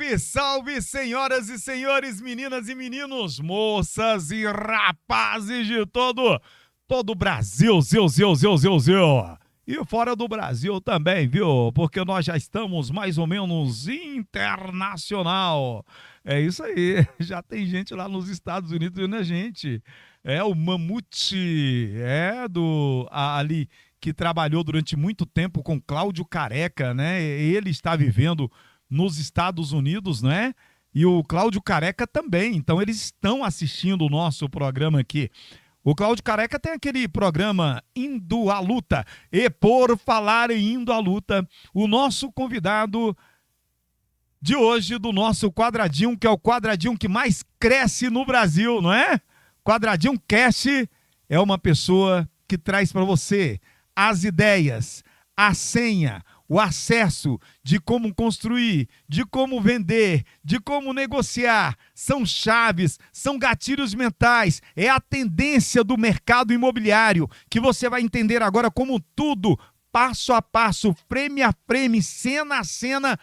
Salve, salve, senhoras e senhores, meninas e meninos, moças e rapazes de todo o Brasil, zeu. E fora do Brasil também, viu? Porque nós já estamos mais ou menos internacional. É isso aí, já tem gente lá nos Estados Unidos, né, gente? É o Mamute, ali que trabalhou durante muito tempo com Cláudio Careca, né? Ele está vivendo nos Estados Unidos, né? E o Cláudio Careca também. Então eles estão assistindo o nosso programa aqui. O Cláudio Careca tem aquele programa Indo à Luta. E por falar em Indo à Luta, o nosso convidado de hoje do nosso quadradinho, que é o quadradinho que mais cresce no Brasil, não é? Quadradinho Cast é uma pessoa que traz para você as ideias, a senha, o acesso de como construir, de como vender, de como negociar. São chaves, são gatilhos mentais, é a tendência do mercado imobiliário que você vai entender agora como tudo, passo a passo, frame a frame, cena a cena,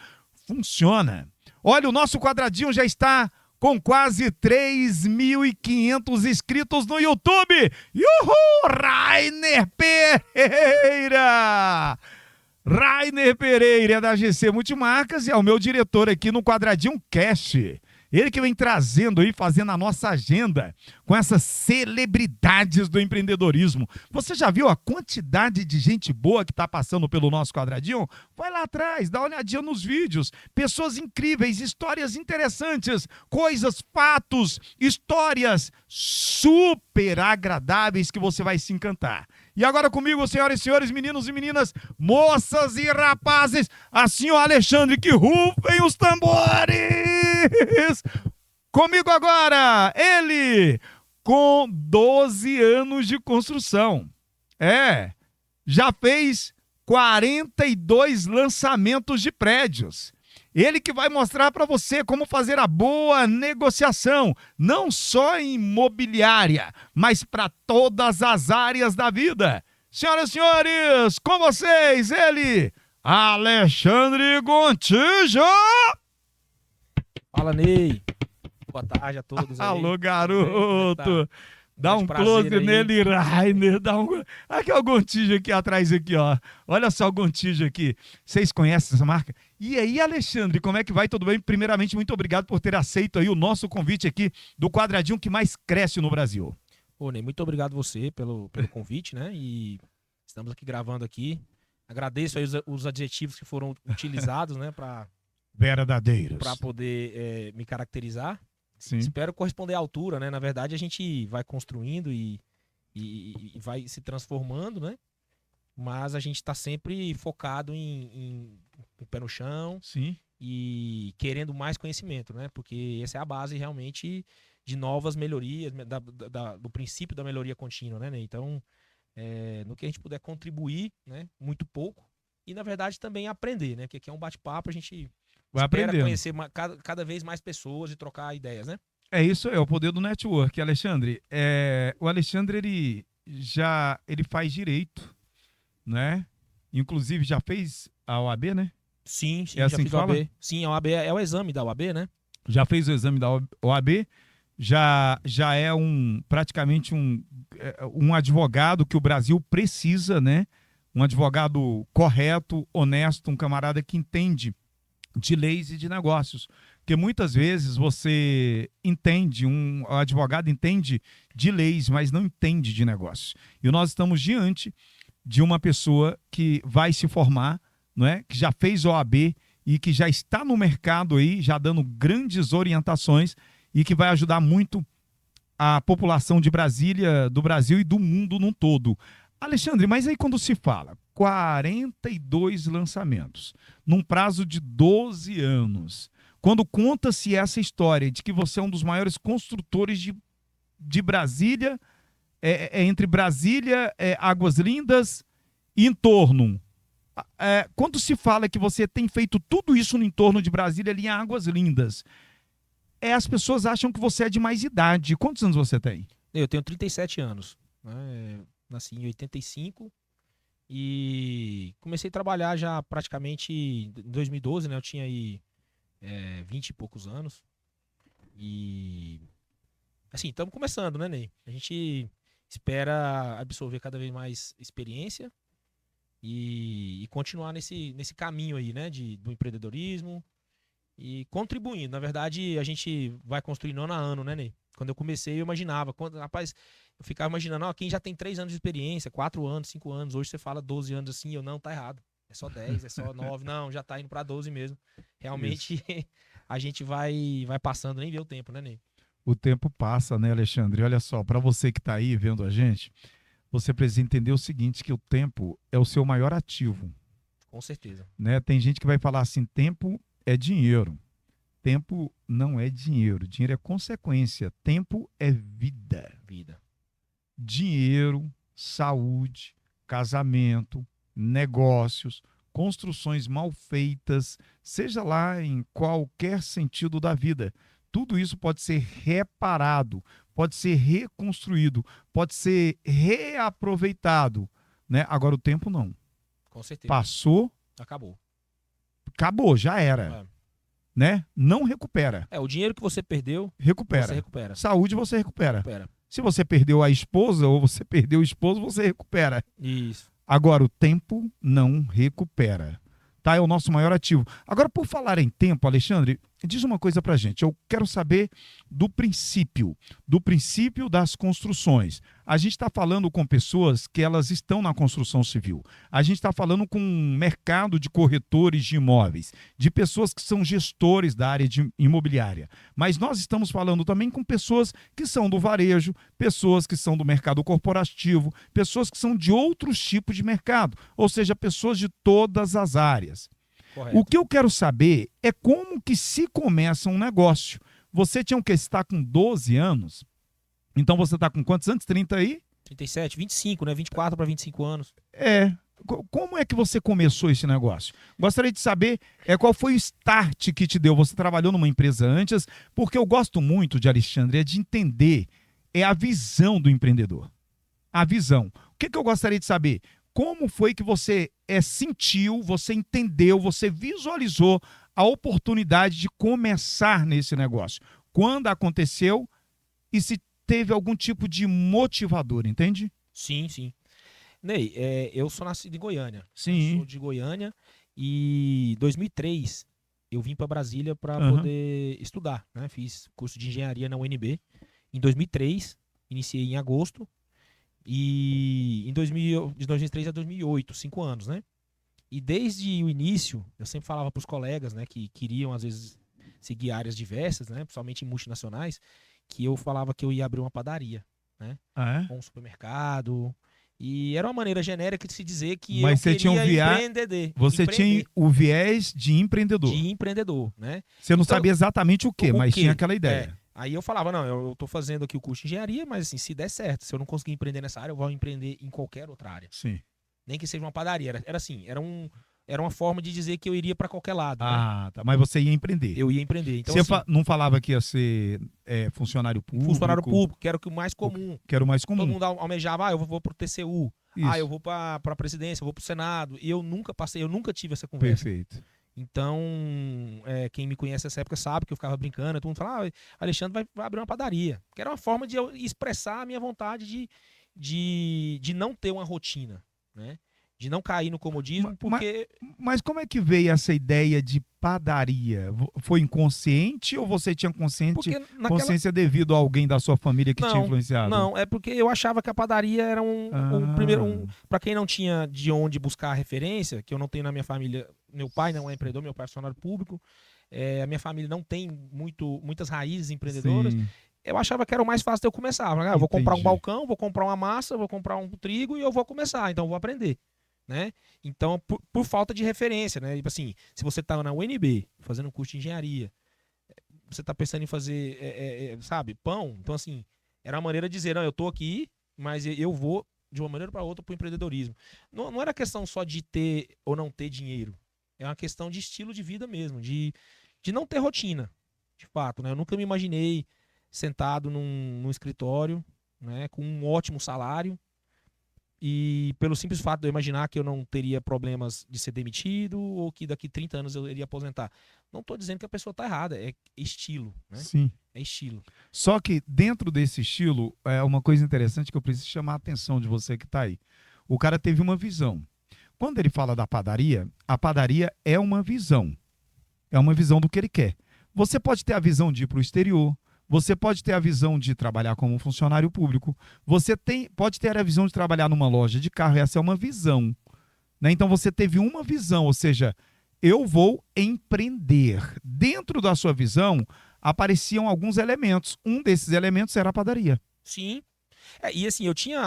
funciona. Olha, o nosso quadradinho já está com quase 3.500 inscritos no YouTube. Uhul! Rainer Pereira é da AGC Multimarcas e é o meu diretor aqui no Quadradinho Cast. Ele que vem trazendo aí, fazendo a nossa agenda com essas celebridades do empreendedorismo. Você já viu a quantidade de gente boa que está passando pelo nosso quadradinho? Vai lá atrás, dá uma olhadinha nos vídeos. Pessoas incríveis, histórias interessantes, coisas, fatos, histórias super agradáveis que você vai se encantar. E agora comigo, senhoras e senhores, meninos e meninas, moças e rapazes, assim o Alexandre, que rufem os tambores! Comigo agora, ele, com 12 anos de construção. Já fez 42 lançamentos de prédios. Ele que vai mostrar para você como fazer a boa negociação, não só em imobiliária, mas para todas as áreas da vida. Senhoras e senhores, com vocês, ele, Alexandre Gontijo! Fala, Ney. Boa tarde a todos aí. Alô, garoto! Dá um close aí nele, Rainer. Aqui é o Gontijo aqui atrás, aqui, ó. Olha só o Gontijo aqui. Vocês conhecem essa marca? E aí, Alexandre, como é que vai? Tudo bem? Primeiramente, muito obrigado por ter aceito aí o nosso convite aqui do quadradinho que mais cresce no Brasil. Ô, Ney, muito obrigado você pelo convite, né? E estamos aqui gravando aqui. Agradeço aí os adjetivos que foram utilizados, né? Verdadeiros. Para poder me caracterizar. Sim. Espero corresponder à altura, né? Na verdade, a gente vai construindo e vai se transformando, né? Mas a gente está sempre focado em pé no chão. Sim. E querendo mais conhecimento, né? Porque essa é a base realmente de novas melhorias, do princípio da melhoria contínua, né? Então, no que a gente puder contribuir, né? Muito pouco. E, na verdade, também aprender, né? Porque aqui é um bate-papo, a gente vai aprendendo. Conhecer cada vez mais pessoas e trocar ideias, né? É isso, é o poder do network, Alexandre. O Alexandre, ele faz direito, né? Inclusive já fez a OAB, né? Sim, assim já fiz a OAB. Sim, a OAB é o exame da OAB, né? Já fez o exame da OAB, já é praticamente um advogado que o Brasil precisa, né? Um advogado correto, honesto, um camarada que entende de leis e de negócios. Porque muitas vezes você entende, um advogado entende de leis, mas não entende de negócios. E nós estamos diante de uma pessoa que vai se formar, não é? Que já fez OAB e que já está no mercado aí, já dando grandes orientações e que vai ajudar muito a população de Brasília, do Brasil e do mundo num todo. Alexandre, mas aí quando se fala 42 lançamentos, num prazo de 12 anos, quando conta-se essa história de que você é um dos maiores construtores de Brasília, entre Brasília, Águas Lindas e entorno, quando se fala que você tem feito tudo isso no entorno de Brasília, ali em Águas Lindas, as pessoas acham que você é de mais idade. Quantos anos você tem? Eu tenho 37 anos, né? Nasci em 85 e comecei a trabalhar já praticamente em 2012, né? Eu tinha aí 20 e poucos anos. E, assim, estamos começando, né, Ney? A gente espera absorver cada vez mais experiência e continuar nesse caminho aí, né, do empreendedorismo e contribuindo. Na verdade, a gente vai construindo ano a ano, né, Ney? Quando eu comecei, eu imaginava. Rapaz, eu ficava imaginando, ó, quem já tem 3 anos de experiência, 4 anos, 5 anos. Hoje você fala 12 anos assim, eu não, tá errado. É só 10, é só 9. Não, já tá indo pra 12 mesmo. Realmente, a gente vai passando, nem vê o tempo, né, Ney? O tempo passa, né, Alexandre? Olha só, para você que está aí vendo a gente, você precisa entender o seguinte, que o tempo é o seu maior ativo, Com certeza. né? Tem gente que vai falar assim, tempo é dinheiro. Tempo não é dinheiro. Dinheiro é consequência. Tempo é vida. Vida. Dinheiro, saúde, casamento, negócios, construções mal feitas, seja lá em qualquer sentido da vida. Tudo isso pode ser reparado, pode ser reconstruído, pode ser reaproveitado, né? Agora o tempo não. Com certeza. Passou, Acabou. acabou, já era, né? Não recupera. O dinheiro que você perdeu, Recupera. você recupera. Saúde você recupera. Recupera. Se você perdeu a esposa ou você perdeu o esposo, você recupera. Isso. Agora, o tempo não recupera. Tá? É o nosso maior ativo. Agora, por falar em tempo, Alexandre, diz uma coisa pra gente. Eu quero saber do princípio das construções. A gente está falando com pessoas que elas estão na construção civil. A gente está falando com um mercado de corretores de imóveis, de pessoas que são gestores da área de imobiliária. Mas nós estamos falando também com pessoas que são do varejo, pessoas que são do mercado corporativo, pessoas que são de outros tipos de mercado, ou seja, pessoas de todas as áreas. Correto. O que eu quero saber é como que se começa um negócio. Você tinha que estar com 12 anos, então você está com quantos anos? 30 aí? 37, 25, né? 24 para 25 anos. Como é que você começou esse negócio? Gostaria de saber qual foi o start que te deu. Você trabalhou numa empresa antes, porque eu gosto muito de Alexandre, de entender a visão do empreendedor. A visão. O que eu gostaria de saber? Como foi que você sentiu, você entendeu, você visualizou a oportunidade de começar nesse negócio? Quando aconteceu e se teve algum tipo de motivador, entende? Sim, sim. Ney, eu sou nascido em Goiânia. Sim. Eu sou de Goiânia e em 2003 eu vim para Brasília para poder estudar, né? Fiz curso de engenharia na UNB. Em 2003, iniciei em agosto. E de 2003 a 2008, 5 anos, né? E desde o início, eu sempre falava para os colegas, né, que queriam às vezes seguir áreas diversas, né, principalmente em multinacionais, que eu falava que eu ia abrir uma padaria, né? Um supermercado. E era uma maneira genérica de se dizer que mas eu você tinha empreender. Você tinha o viés de empreendedor. De empreendedor, né? Você não sabia exatamente o quê, mas tinha aquela ideia. Aí eu falava, não, eu tô fazendo aqui o curso de engenharia, mas assim, se der certo, se eu não conseguir empreender nessa área, eu vou empreender em qualquer outra área. Sim. Nem que seja uma padaria. Era assim, era uma forma de dizer que eu iria para qualquer lado. Tá. Mas você ia empreender. Eu ia empreender. Então, você assim, não falava que ia ser funcionário público? Funcionário público, que era o mais comum. Que era o mais comum. Todo mundo almejava, eu vou pro TCU. Isso. Eu vou pra presidência, eu vou pro Senado. E eu nunca tive essa conversa. Perfeito. Então, quem me conhece nessa época sabe que eu ficava brincando. Todo mundo fala, Alexandre vai abrir uma padaria. Que era uma forma de eu expressar a minha vontade de não ter uma rotina, né? De não cair no comodismo, porque... Mas como é que veio essa ideia de padaria? Foi inconsciente ou você tinha consciência devido a alguém da sua família que tinha influenciado? Não, é porque eu achava que a padaria era para quem não tinha de onde buscar referência, que eu não tenho na minha família, meu pai não é empreendedor, meu pai é funcionário público, a minha família não tem muitas raízes empreendedoras. Sim. Eu achava que era o mais fácil de eu começar. Eu vou comprar um balcão, vou comprar uma massa, vou comprar um trigo e eu vou começar, então eu vou aprender. Né? Então, por falta de referência, né? Tipo assim, se você tá na UNB fazendo um curso de engenharia, você tá pensando em fazer, sabe, pão, então assim, era uma maneira de dizer, não, eu tô aqui, mas eu vou de uma maneira para outra pro empreendedorismo. Não era questão só de ter ou não ter dinheiro, é uma questão de estilo de vida mesmo, de não ter rotina, de fato, né? Eu nunca me imaginei sentado num escritório, né, com um ótimo salário, E pelo simples fato de eu imaginar que eu não teria problemas de ser demitido ou que daqui 30 anos eu iria aposentar. Não estou dizendo que a pessoa está errada, é estilo, né? Sim. É estilo. Só que dentro desse estilo, é uma coisa interessante que eu preciso chamar a atenção de você que está aí. O cara teve uma visão. Quando ele fala da padaria, a padaria é uma visão. É uma visão do que ele quer. Você pode ter a visão de ir para o exterior, você pode ter a visão de trabalhar como funcionário público, pode ter a visão de trabalhar numa loja de carro, essa é uma visão. Né? Então você teve uma visão, ou seja, eu vou empreender. Dentro da sua visão, apareciam alguns elementos. Um desses elementos era a padaria. Sim. E assim, eu tinha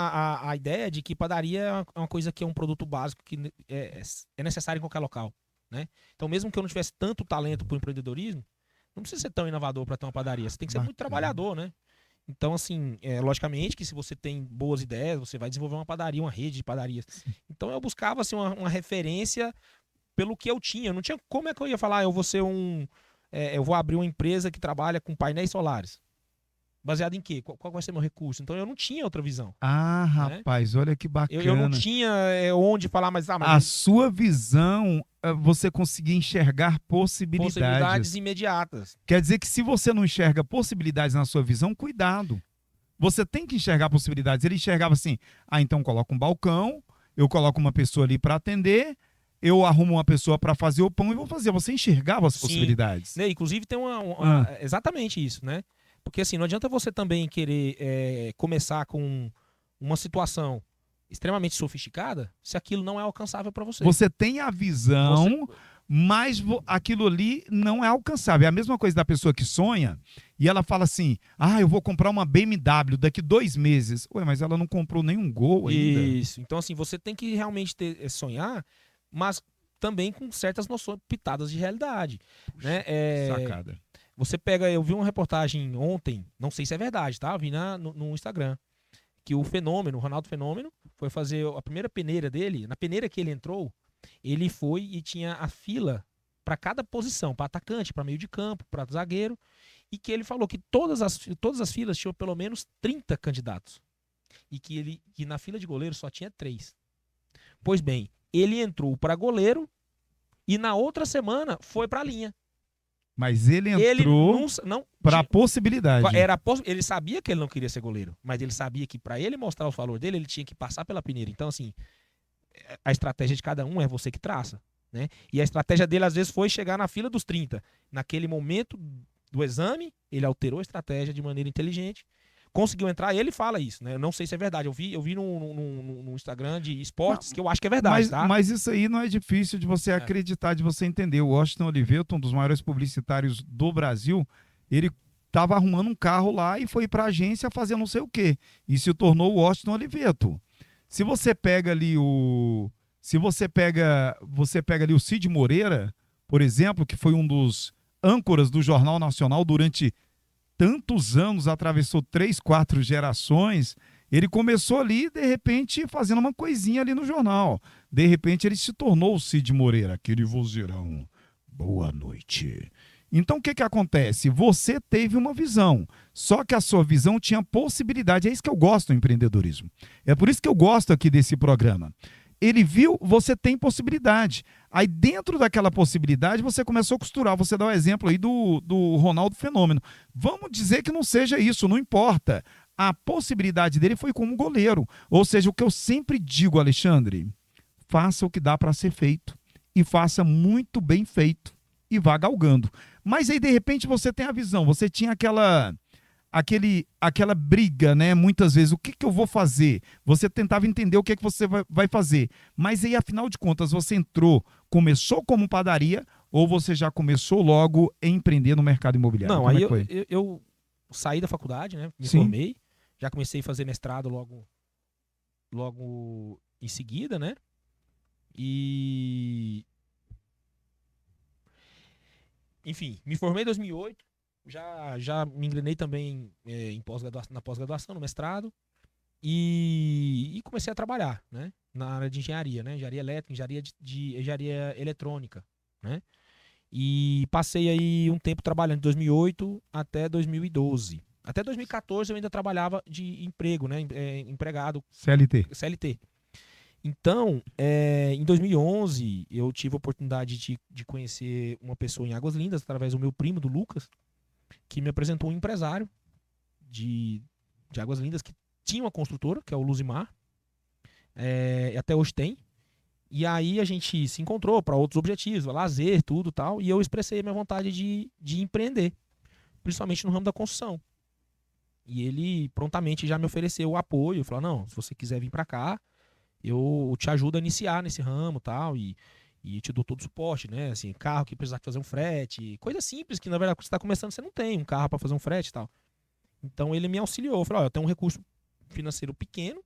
a ideia de que padaria é uma coisa que é um produto básico que é necessário em qualquer local. Né? Então, mesmo que eu não tivesse tanto talento para o empreendedorismo, não precisa ser tão inovador para ter uma padaria. Você tem que ser muito trabalhador, né? Então, assim, logicamente que se você tem boas ideias, você vai desenvolver uma padaria, uma rede de padarias. Sim. Então, eu buscava assim, uma referência pelo que eu tinha. Não tinha como é que eu ia falar, eu vou abrir uma empresa que trabalha com painéis solares. Baseado em quê? Qual vai ser meu recurso? Então eu não tinha outra visão. Ah, rapaz, olha que bacana. Eu não tinha onde falar, mas... A sua visão, você conseguia enxergar possibilidades. Possibilidades imediatas. Quer dizer que se você não enxerga possibilidades na sua visão, cuidado. Você tem que enxergar possibilidades. Ele enxergava assim, então coloco um balcão, eu coloco uma pessoa ali para atender, eu arrumo uma pessoa para fazer o pão e vou fazer. Você enxergava as possibilidades. Né? Inclusive tem exatamente isso, né? Porque assim, não adianta você também querer começar com uma situação extremamente sofisticada se aquilo não é alcançável para você. Você tem a visão, mas aquilo ali não é alcançável. É a mesma coisa da pessoa que sonha e ela fala assim, eu vou comprar uma BMW daqui 2 meses. Ué, mas ela não comprou nenhum Gol ainda. Isso. Então assim, você tem que realmente sonhar, mas também com certas noções, pitadas de realidade. Puxa, né? Sacada. Você pega, eu vi uma reportagem ontem, não sei se é verdade, tá? Eu vi no Instagram, que o Ronaldo Fenômeno, foi fazer a primeira peneira dele. Na peneira que ele entrou, ele foi e tinha a fila para cada posição, para atacante, para meio de campo, para zagueiro, e que ele falou que todas as filas tinham pelo menos 30 candidatos. E que na fila de goleiro só tinha 3. Pois bem, ele entrou para goleiro e na outra semana foi para a linha. Mas ele entrou para a possibilidade. Ele sabia que ele não queria ser goleiro, mas ele sabia que para ele mostrar o valor dele, ele tinha que passar pela peneira. Então, assim, a estratégia de cada um é você que traça. Né? E a estratégia dele, às vezes, foi chegar na fila dos 30. Naquele momento do exame, ele alterou a estratégia de maneira inteligente. Conseguiu entrar, e ele fala isso, né? Eu não sei se é verdade. Eu vi no Instagram de esportes que eu acho que é verdade, tá? Mas isso aí não é difícil de você acreditar, de você entender. O Washington Oliveto, um dos maiores publicitários do Brasil, ele estava arrumando um carro lá e foi para a agência fazer não sei o quê. E se tornou o Washington Oliveto. Se você pega ali você pega ali o Cid Moreira, por exemplo, que foi um dos âncoras do Jornal Nacional durante tantos anos, atravessou 3, 4 gerações, ele começou ali, de repente, fazendo uma coisinha ali no jornal. De repente, ele se tornou o Cid Moreira, aquele vozeirão. Boa noite. Então, o que acontece? Você teve uma visão, só que a sua visão tinha possibilidade. É isso que eu gosto do empreendedorismo. É por isso que eu gosto aqui desse programa. Ele viu, você tem possibilidade. Aí dentro daquela possibilidade você começou a costurar. Você dá o exemplo aí do Ronaldo Fenômeno. Vamos dizer que não seja isso, não importa. A possibilidade dele foi como goleiro. Ou seja, o que eu sempre digo, Alexandre, faça o que dá para ser feito. E faça muito bem feito. E vá galgando. Mas aí de repente você tem a visão, você tinha aquela briga, né? Muitas vezes, o que eu vou fazer? Você tentava entender o que você vai fazer. Mas aí, afinal de contas, você começou como padaria ou você já começou logo a empreender no mercado imobiliário? Não, aí eu saí da faculdade, né? Me formei, já comecei a fazer mestrado logo em seguida, né? E... Enfim, me formei em 2008. Já me engrenei também na pós-graduação, no mestrado, e comecei a trabalhar, né, na área de engenharia, né, engenharia elétrica, engenharia eletrônica, né, e passei aí um tempo trabalhando de 2008 até 2012. Até 2014 eu ainda trabalhava de emprego, né, empregado. CLT. Então, em 2011, eu tive a oportunidade de conhecer uma pessoa em Águas Lindas, através do meu primo, do Lucas, que me apresentou um empresário de Águas Lindas que tinha uma construtora, que é o Luzimar, e até hoje tem. E aí a gente se encontrou para outros objetivos, lazer, tudo tal, e eu expressei a minha vontade de empreender, principalmente no ramo da construção. E ele prontamente já me ofereceu o apoio, falou, não, se você quiser vir para cá, eu te ajudo a iniciar nesse ramo tal, e te dou todo o suporte, né? Assim, carro que precisar fazer um frete, coisa simples que, na verdade, quando você está começando, você não tem um carro para fazer um frete e tal. Então ele me auxiliou, falou, eu tenho um recurso financeiro pequeno,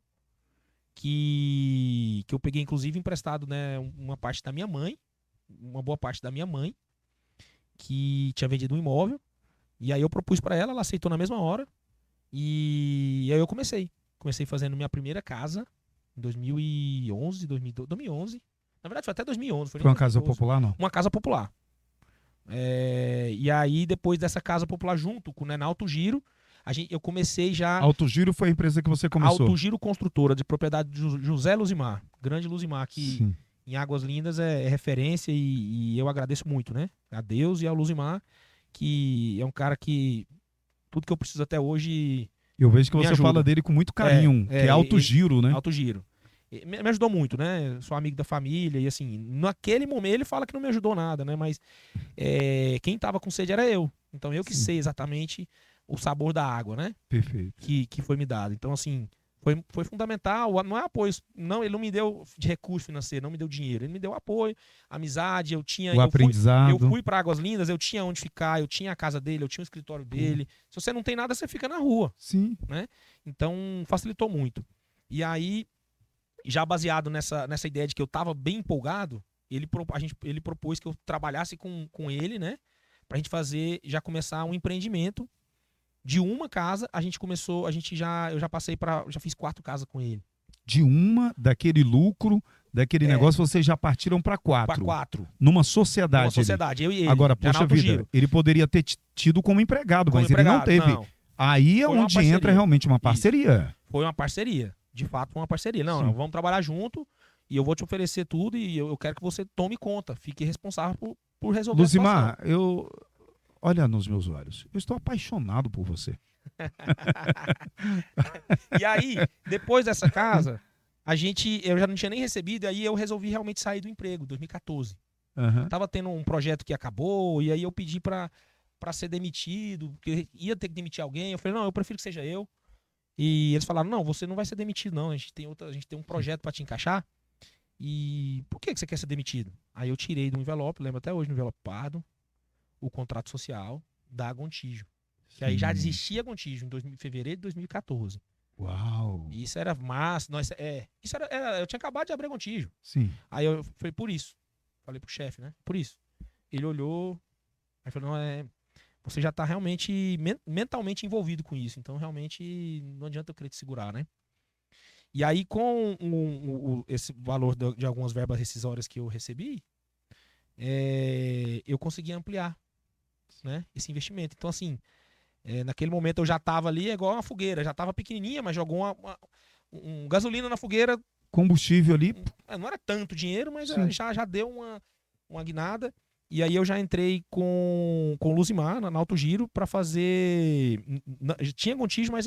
que eu peguei, inclusive, emprestado, né, uma parte da minha mãe, uma boa parte da minha mãe, que tinha vendido um imóvel, e aí eu propus para ela aceitou na mesma hora, e aí eu comecei fazendo minha primeira casa, em 2011, 2011. Na verdade, foi até 2011. Foi uma casa popular, não? Uma casa popular. E aí, depois dessa casa popular, junto com o Alto Giro, eu comecei já... Alto Giro foi a empresa que você começou? Alto Giro Construtora, de propriedade de José Luzimar. Grande Luzimar, que Sim. Em Águas Lindas é referência e eu agradeço muito, né? A Deus e ao Luzimar, que é um cara que tudo que eu preciso até hoje... Eu vejo que me você ajuda. fala dele com muito carinho, que é Alto Giro, né? Alto Giro. Me ajudou muito, né? Sou amigo da família e assim, naquele momento ele fala que não me ajudou nada, né? Mas quem tava com sede era eu. Então eu que sei exatamente o sabor da água, né? Perfeito. Que foi me dado. Então assim, foi fundamental. Não é apoio, não, ele não me deu de recurso financeiro, não me deu dinheiro. Ele me deu apoio, amizade, aprendizado. Eu fui para Águas Lindas, eu tinha onde ficar, eu tinha a casa dele, eu tinha o escritório dele. Se você não tem nada, você fica na rua. Sim. Né? Então facilitou muito. E aí, já baseado nessa ideia de que eu estava bem empolgado, ele propôs que eu trabalhasse com ele, né? Pra gente já começar um empreendimento de uma casa. Eu já fiz 4 casas com ele. Daquele lucro, daquele negócio, vocês já partiram para 4. Para 4. Numa sociedade. Numa sociedade, eu e ele. Agora, poxa vida, Giro. Ele poderia ter tido como empregado, mas ele não teve. Não. Aí é onde entra realmente uma parceria. Isso. Foi uma parceria. De fato, foi uma parceria. Não, vamos trabalhar junto e eu vou te oferecer tudo e eu quero que você tome conta. Fique responsável por resolver Luzimar, olha nos meus olhos. Eu estou apaixonado por você. E aí, depois dessa casa, eu já não tinha nem recebido, e aí eu resolvi realmente sair do emprego, 2014. Tava tendo um projeto que acabou, e aí eu pedi pra ser demitido, porque ia ter que demitir alguém. Eu falei, não, eu prefiro que seja eu. E eles falaram, não, você não vai ser demitido, não. A gente tem um projeto pra te encaixar. E por que você quer ser demitido? Aí eu tirei do envelope, lembro até hoje, no envelope pardo, o contrato social da Gontijo. Que aí já existia a Gontijo em fevereiro de 2014. Uau! E isso era massa. Eu tinha acabado de abrir a Gontijo. Sim. Aí eu falei, por isso. Falei pro chefe, né? Por isso. Ele olhou, aí falou, não, você já tá realmente mentalmente envolvido com isso. Então, realmente, não adianta eu querer te segurar, né? E aí, com esse valor de algumas verbas rescisórias que eu recebi, eu consegui ampliar, né, esse investimento. Então, assim, naquele momento eu já estava ali, igual uma fogueira, já estava pequenininha, mas jogou um gasolina na fogueira. Combustível ali. Não era tanto dinheiro, mas já deu uma guinada. E aí eu já entrei com o Luzimar na Alto Giro para fazer... Tinha Gontijo, mas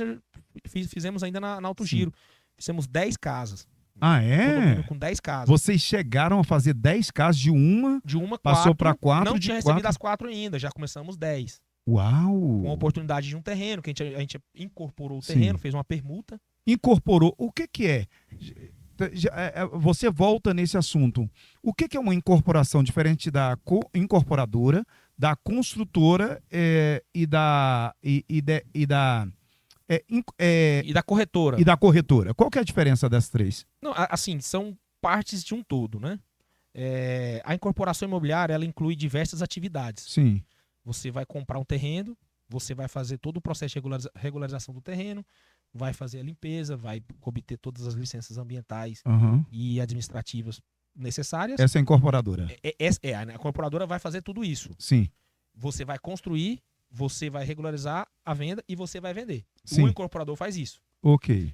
fizemos ainda na Alto Giro. Fizemos 10 casas. Ah, é? Com 10 casas. Vocês chegaram a fazer 10 casas de uma, passou para 4. Não tinha recebido as 4 ainda, já começamos 10. Uau! Com a oportunidade de um terreno, que a gente incorporou o terreno, fez uma permuta. Incorporou. O que é? Você volta nesse assunto. O que é uma incorporação diferente da incorporadora, da construtora e da corretora? E da corretora. Qual que é a diferença das 3? Não, assim, são partes de um todo, né? A incorporação imobiliária, ela inclui diversas atividades. Sim. Você vai comprar um terreno, você vai fazer todo o processo de regularização do terreno, vai fazer a limpeza, vai obter todas as licenças ambientais e administrativas necessárias. Essa é a incorporadora. A incorporadora vai fazer tudo isso. Sim. Você vai construir, você vai regularizar a venda e você vai vender. Sim. O incorporador faz isso. Ok.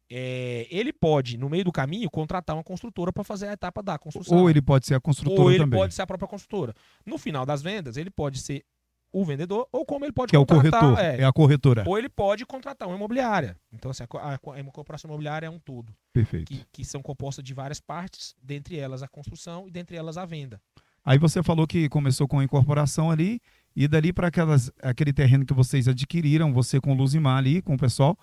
ele pode, no meio do caminho, contratar uma construtora para fazer a etapa da construção. Ou ele pode ser a construtora Ou ele também. pode ser a própria construtora. No final das vendas, ele pode ser o vendedor, ou como ele pode Que é o contratar... corretor, é a corretora. Ou ele pode contratar uma imobiliária. Então, assim, a incorporação imobiliária é um todo. Perfeito. Que são compostas de várias partes, dentre elas a construção e dentre elas a venda. Aí você falou que começou com a incorporação ali, e dali para aquele terreno que vocês adquiriram, você com o Luzimar ali, com o pessoal,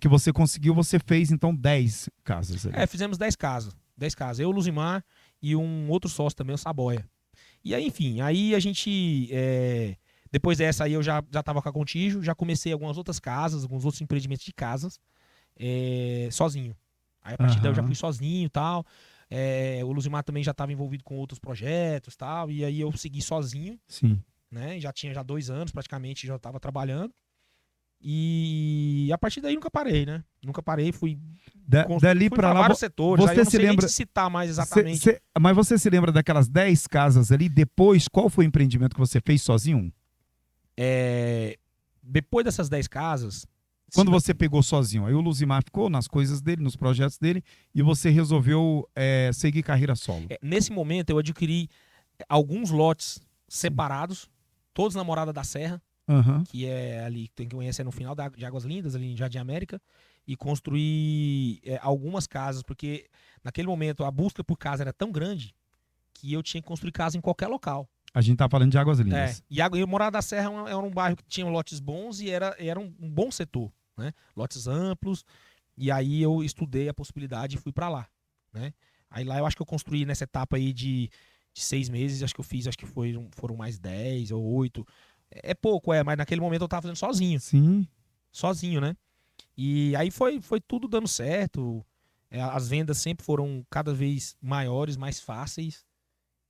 que você conseguiu, você fez então 10 casas ali. Fizemos 10 casas. 10 casas. Eu, o Luzimar e um outro sócio também, o Saboia. E aí, enfim, aí a gente... depois dessa aí eu já estava com a Contígio, já comecei algumas outras casas, alguns outros empreendimentos de casas, sozinho. Aí a partir daí eu já fui sozinho e tal. O Luzimar também já estava envolvido com outros projetos e tal. E aí eu segui sozinho. Sim. Né? Já tinha 2 anos praticamente, já estava trabalhando. E a partir daí nunca parei, né? Nunca parei, fui dali para lá vários setores. Você aí eu não se sei lembra nem citar mais exatamente. Mas você se lembra daquelas 10 casas ali? Depois, qual foi o empreendimento que você fez sozinho? Depois dessas 10 casas... Quando você pegou sozinho, aí o Luzimar ficou nas coisas dele, nos projetos dele, e você resolveu seguir carreira solo. Nesse momento eu adquiri alguns lotes separados, todos na Morada da Serra, que é ali, tem que conhecer, no final de Águas Lindas, ali em Jardim América, e construí algumas casas, porque naquele momento a busca por casa era tão grande que eu tinha que construir casa em qualquer local. A gente tá falando de Águas Lindas. E Morada da Serra era um bairro que tinha lotes bons e era um bom setor, né? Lotes amplos, e aí eu estudei a possibilidade e fui para lá, né? Aí lá eu acho que eu construí nessa etapa aí de 6 meses, acho que eu fiz, foram mais 10 ou 8. É pouco, mas naquele momento eu tava fazendo sozinho. Sim. Sozinho, né? E aí foi tudo dando certo. As vendas sempre foram cada vez maiores, mais fáceis,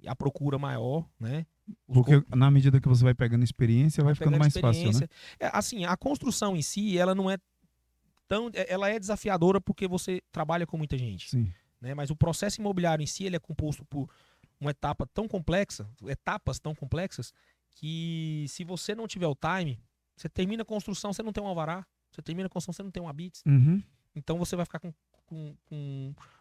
e a procura maior, né? Porque na medida que você vai pegando experiência, vai ficando mais fácil, né? Assim, a construção em si, ela não é tão... Ela é desafiadora porque você trabalha com muita gente. Sim. Né? Mas o processo imobiliário em si, ele é composto por etapas tão complexas, que se você não tiver o time, você termina a construção, você não tem um alvará, você termina a construção, você não tem um habite. Então você vai ficar com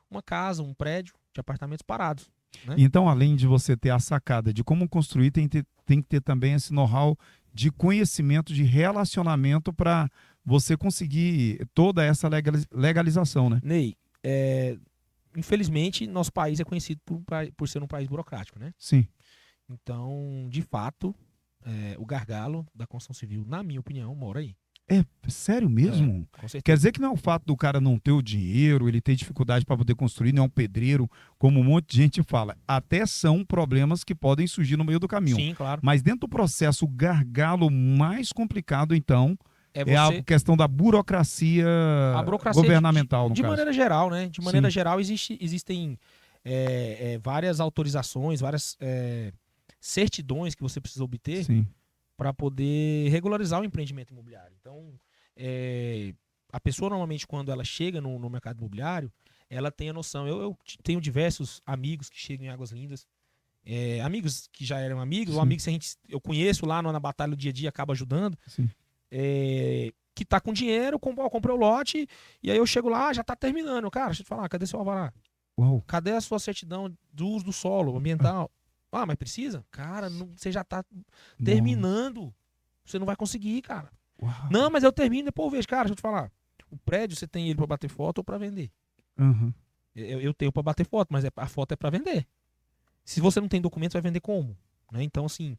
uma casa, um prédio de apartamentos parados. Né? Então, além de você ter a sacada de como construir, tem que ter também esse know-how de conhecimento, de relacionamento para você conseguir toda essa legalização, né? Ney, infelizmente, nosso país é conhecido por ser um país burocrático, né? Sim. Então, de fato, o gargalo da construção civil, na minha opinião, mora aí. Sério mesmo? Com certeza. Quer dizer que não é o fato do cara não ter o dinheiro, ele ter dificuldade para poder construir, não é um pedreiro, como um monte de gente fala. Até são problemas que podem surgir no meio do caminho. Sim, claro. Mas dentro do processo, o gargalo mais complicado, então, é a questão da burocracia, governamental, no caso. De maneira geral, né? De maneira geral, existem várias autorizações, várias certidões que você precisa obter para poder regularizar o empreendimento imobiliário. Então, a pessoa normalmente, quando ela chega no mercado imobiliário, ela tem a noção. Eu tenho diversos amigos que chegam em Águas Lindas, amigos que já eram amigos, ou amigos que eu conheço lá na batalha do dia a dia, acaba ajudando, que tá com dinheiro, comprei o lote, e aí eu chego lá, já tá terminando. Cara, deixa eu te falar, cadê seu alvará? Uau. Cadê a sua certidão do uso do solo ambiental? Mas precisa? Cara, você já tá terminando. Você não vai conseguir, cara. Uau. Não, mas eu termino, depois eu vejo. Cara, deixa eu te falar. O prédio, você tem ele pra bater foto ou pra vender? Eu tenho pra bater foto, mas a foto é pra vender. Se você não tem documento, vai vender como? Né? Então, assim...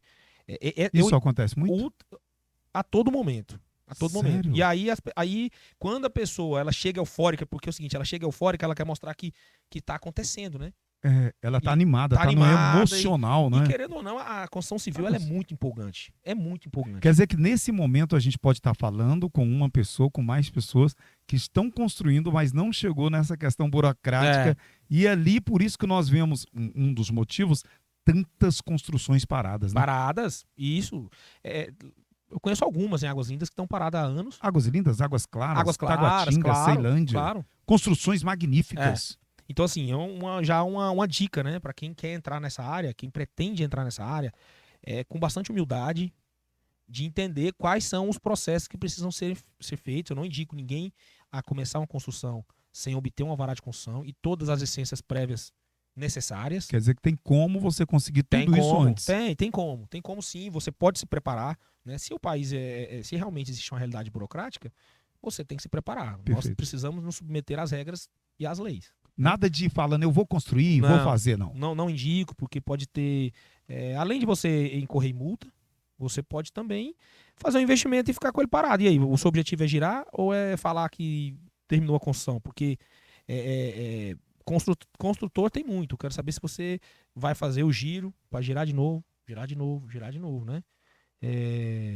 Isso acontece muito? A todo momento. A todo Sério? momento. E aí, quando a pessoa ela chega eufórica, porque é o seguinte, ela chega eufórica, ela quer mostrar que tá acontecendo, né? Ela tá animada, tá no emocional, né? E querendo ou não, a construção civil ela é muito empolgante. É muito empolgante. Quer dizer que nesse momento a gente pode estar falando com uma pessoa, com mais pessoas que estão construindo, mas não chegou nessa questão burocrática. E ali, por isso que nós vemos, um dos motivos, tantas construções paradas, né? Paradas, isso. Eu conheço algumas em Águas Lindas que estão paradas há anos. Águas Lindas, Águas Claras, Taguatinga, Ceilândia. Claro. Construções magníficas. Então, assim, já uma dica, né, para quem quer entrar nessa área, quem pretende entrar nessa área, com bastante humildade, de entender quais são os processos que precisam ser feitos. Eu não indico ninguém a começar uma construção sem obter um alvará de construção e todas as licenças prévias necessárias. Quer dizer que tem como você conseguir Tem tudo isso como, antes. tem como sim, você pode se preparar, né? Se o país se realmente existe uma realidade burocrática, você tem que se preparar. Nós Perfeito. precisamos nos submeter às regras e às leis. Nada de falando, eu vou construir, vou fazer, não. Não indico, porque pode ter, além de você incorrer em multa, você pode também fazer um investimento e ficar com ele parado. E aí, o seu objetivo é girar ou é falar que terminou a construção? Porque construtor tem muito. Eu quero saber se você vai fazer o giro para girar de novo, né?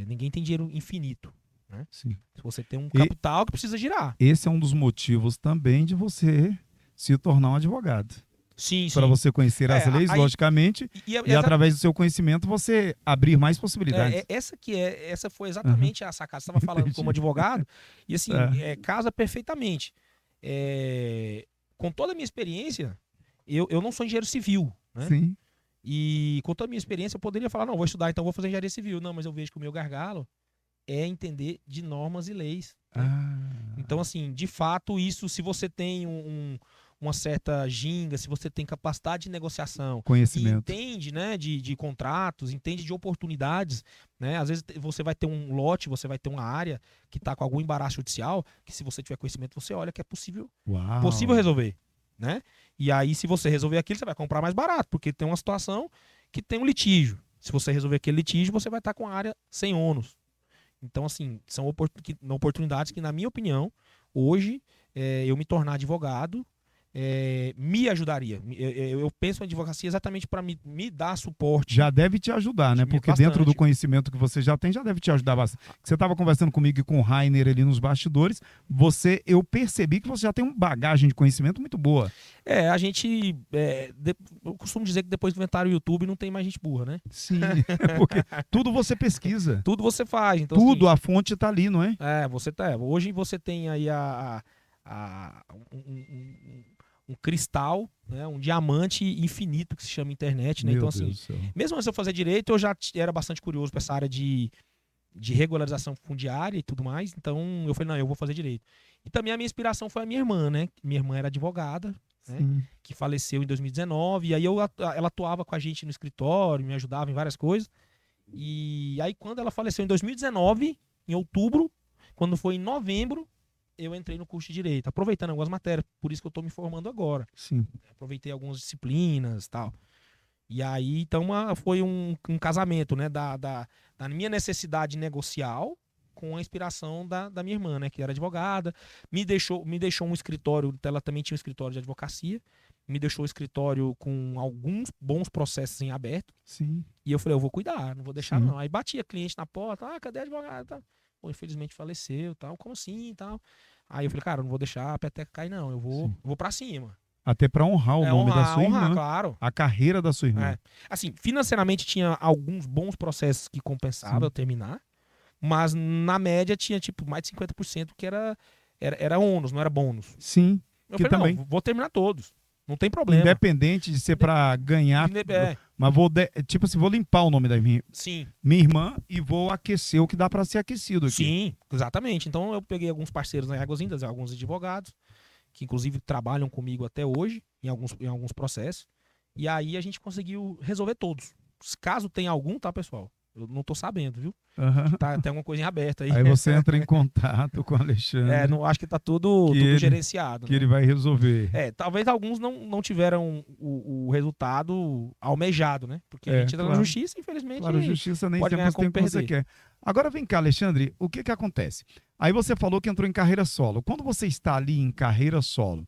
Ninguém tem dinheiro infinito, né? Sim. Se você tem um capital que precisa girar. Esse é um dos motivos também de você se tornar um advogado. Sim, para você conhecer as leis, logicamente, e através do seu conhecimento você abrir mais possibilidades. Essa foi exatamente a sacada. Você estava falando como advogado, e assim, casa perfeitamente. Com toda a minha experiência, eu não sou engenheiro civil, né? Sim. E com toda a minha experiência, eu poderia falar, não, vou estudar, então vou fazer engenharia civil. Não, mas eu vejo que o meu gargalo é entender de normas e leis. Né? Então, assim, de fato, isso, se você tem uma certa ginga, se você tem capacidade de negociação, conhecimento, entende, né, de contratos, entende de oportunidades, né? Às vezes você vai ter um lote, você vai ter uma área que está com algum embaraço judicial, que se você tiver conhecimento, você olha que é possível resolver, né? E aí, se você resolver aquilo, você vai comprar mais barato, porque tem uma situação que tem um litígio. Se você resolver aquele litígio, você vai estar com a área sem ônus. Então, assim, são oportunidades que, na minha opinião, hoje, eu me tornar advogado me ajudaria. Eu penso em advocacia exatamente para me dar suporte. Já deve te ajudar, né? Porque bastante. Dentro do conhecimento que você já tem, já deve te ajudar bastante. Você estava conversando comigo e com o Rainer ali nos bastidores, eu percebi que você já tem uma bagagem de conhecimento muito boa. Eu costumo dizer que depois do inventário do YouTube não tem mais gente burra, né? Sim, porque tudo você pesquisa. Tudo você faz. Então, tudo, assim, a fonte está ali, não é? Hoje você tem aí um cristal, né, um diamante infinito que se chama internet, né? Então, assim, mesmo antes de eu fazer direito, eu já era bastante curioso para essa área de regularização fundiária e tudo mais. Então, eu falei, não, eu vou fazer direito. E também a minha inspiração foi a minha irmã, né? Minha irmã era advogada, né, que faleceu em 2019. E aí ela atuava com a gente no escritório, me ajudava em várias coisas. E aí, quando ela faleceu em 2019, em outubro, quando foi em novembro, eu entrei no curso de Direito, aproveitando algumas matérias, por isso que eu estou me formando agora. Sim. Aproveitei algumas disciplinas e tal. E aí, então, foi um casamento, né, da minha necessidade negocial com a inspiração da minha irmã, né, que era advogada. Me deixou um escritório, ela também tinha um escritório de advocacia, me deixou o escritório com alguns bons processos em aberto. Sim. E eu falei, eu vou cuidar, não vou deixar não. Aí batia cliente na porta, cadê a advogada? Tá. Pô, infelizmente faleceu, tal, como assim, tal. Aí eu falei, cara, eu não vou deixar a peteca cair não, eu vou pra cima. Até pra honrar o nome da sua irmã, claro. A carreira da sua irmã. Assim, financeiramente tinha alguns bons processos que compensavam eu terminar, mas na média tinha tipo mais de 50% que era ônus, não era bônus. Sim, eu falei, também. Não, vou terminar todos. Não tem problema. Independente de ser pra ganhar, mas vou limpar o nome da minha irmã e vou aquecer o que dá pra ser aquecido aqui. Sim, exatamente. Então eu peguei alguns parceiros na Águas Lindas, alguns advogados, que inclusive trabalham comigo até hoje, em alguns processos, e aí a gente conseguiu resolver todos. Caso tenha algum, tá, pessoal? Eu não tô sabendo, viu? Tem alguma coisa em aberto aí. Aí você entra em contato com o Alexandre. Acho que tá tudo gerenciado. Que ele vai resolver. Talvez alguns não tiveram o resultado almejado, né? Porque a gente entra na justiça, infelizmente. Claro, a justiça nem pode sempre tem o que você perder. quer. Agora vem cá, Alexandre, o que acontece? Aí você falou que entrou em carreira solo. Quando você está ali em carreira solo,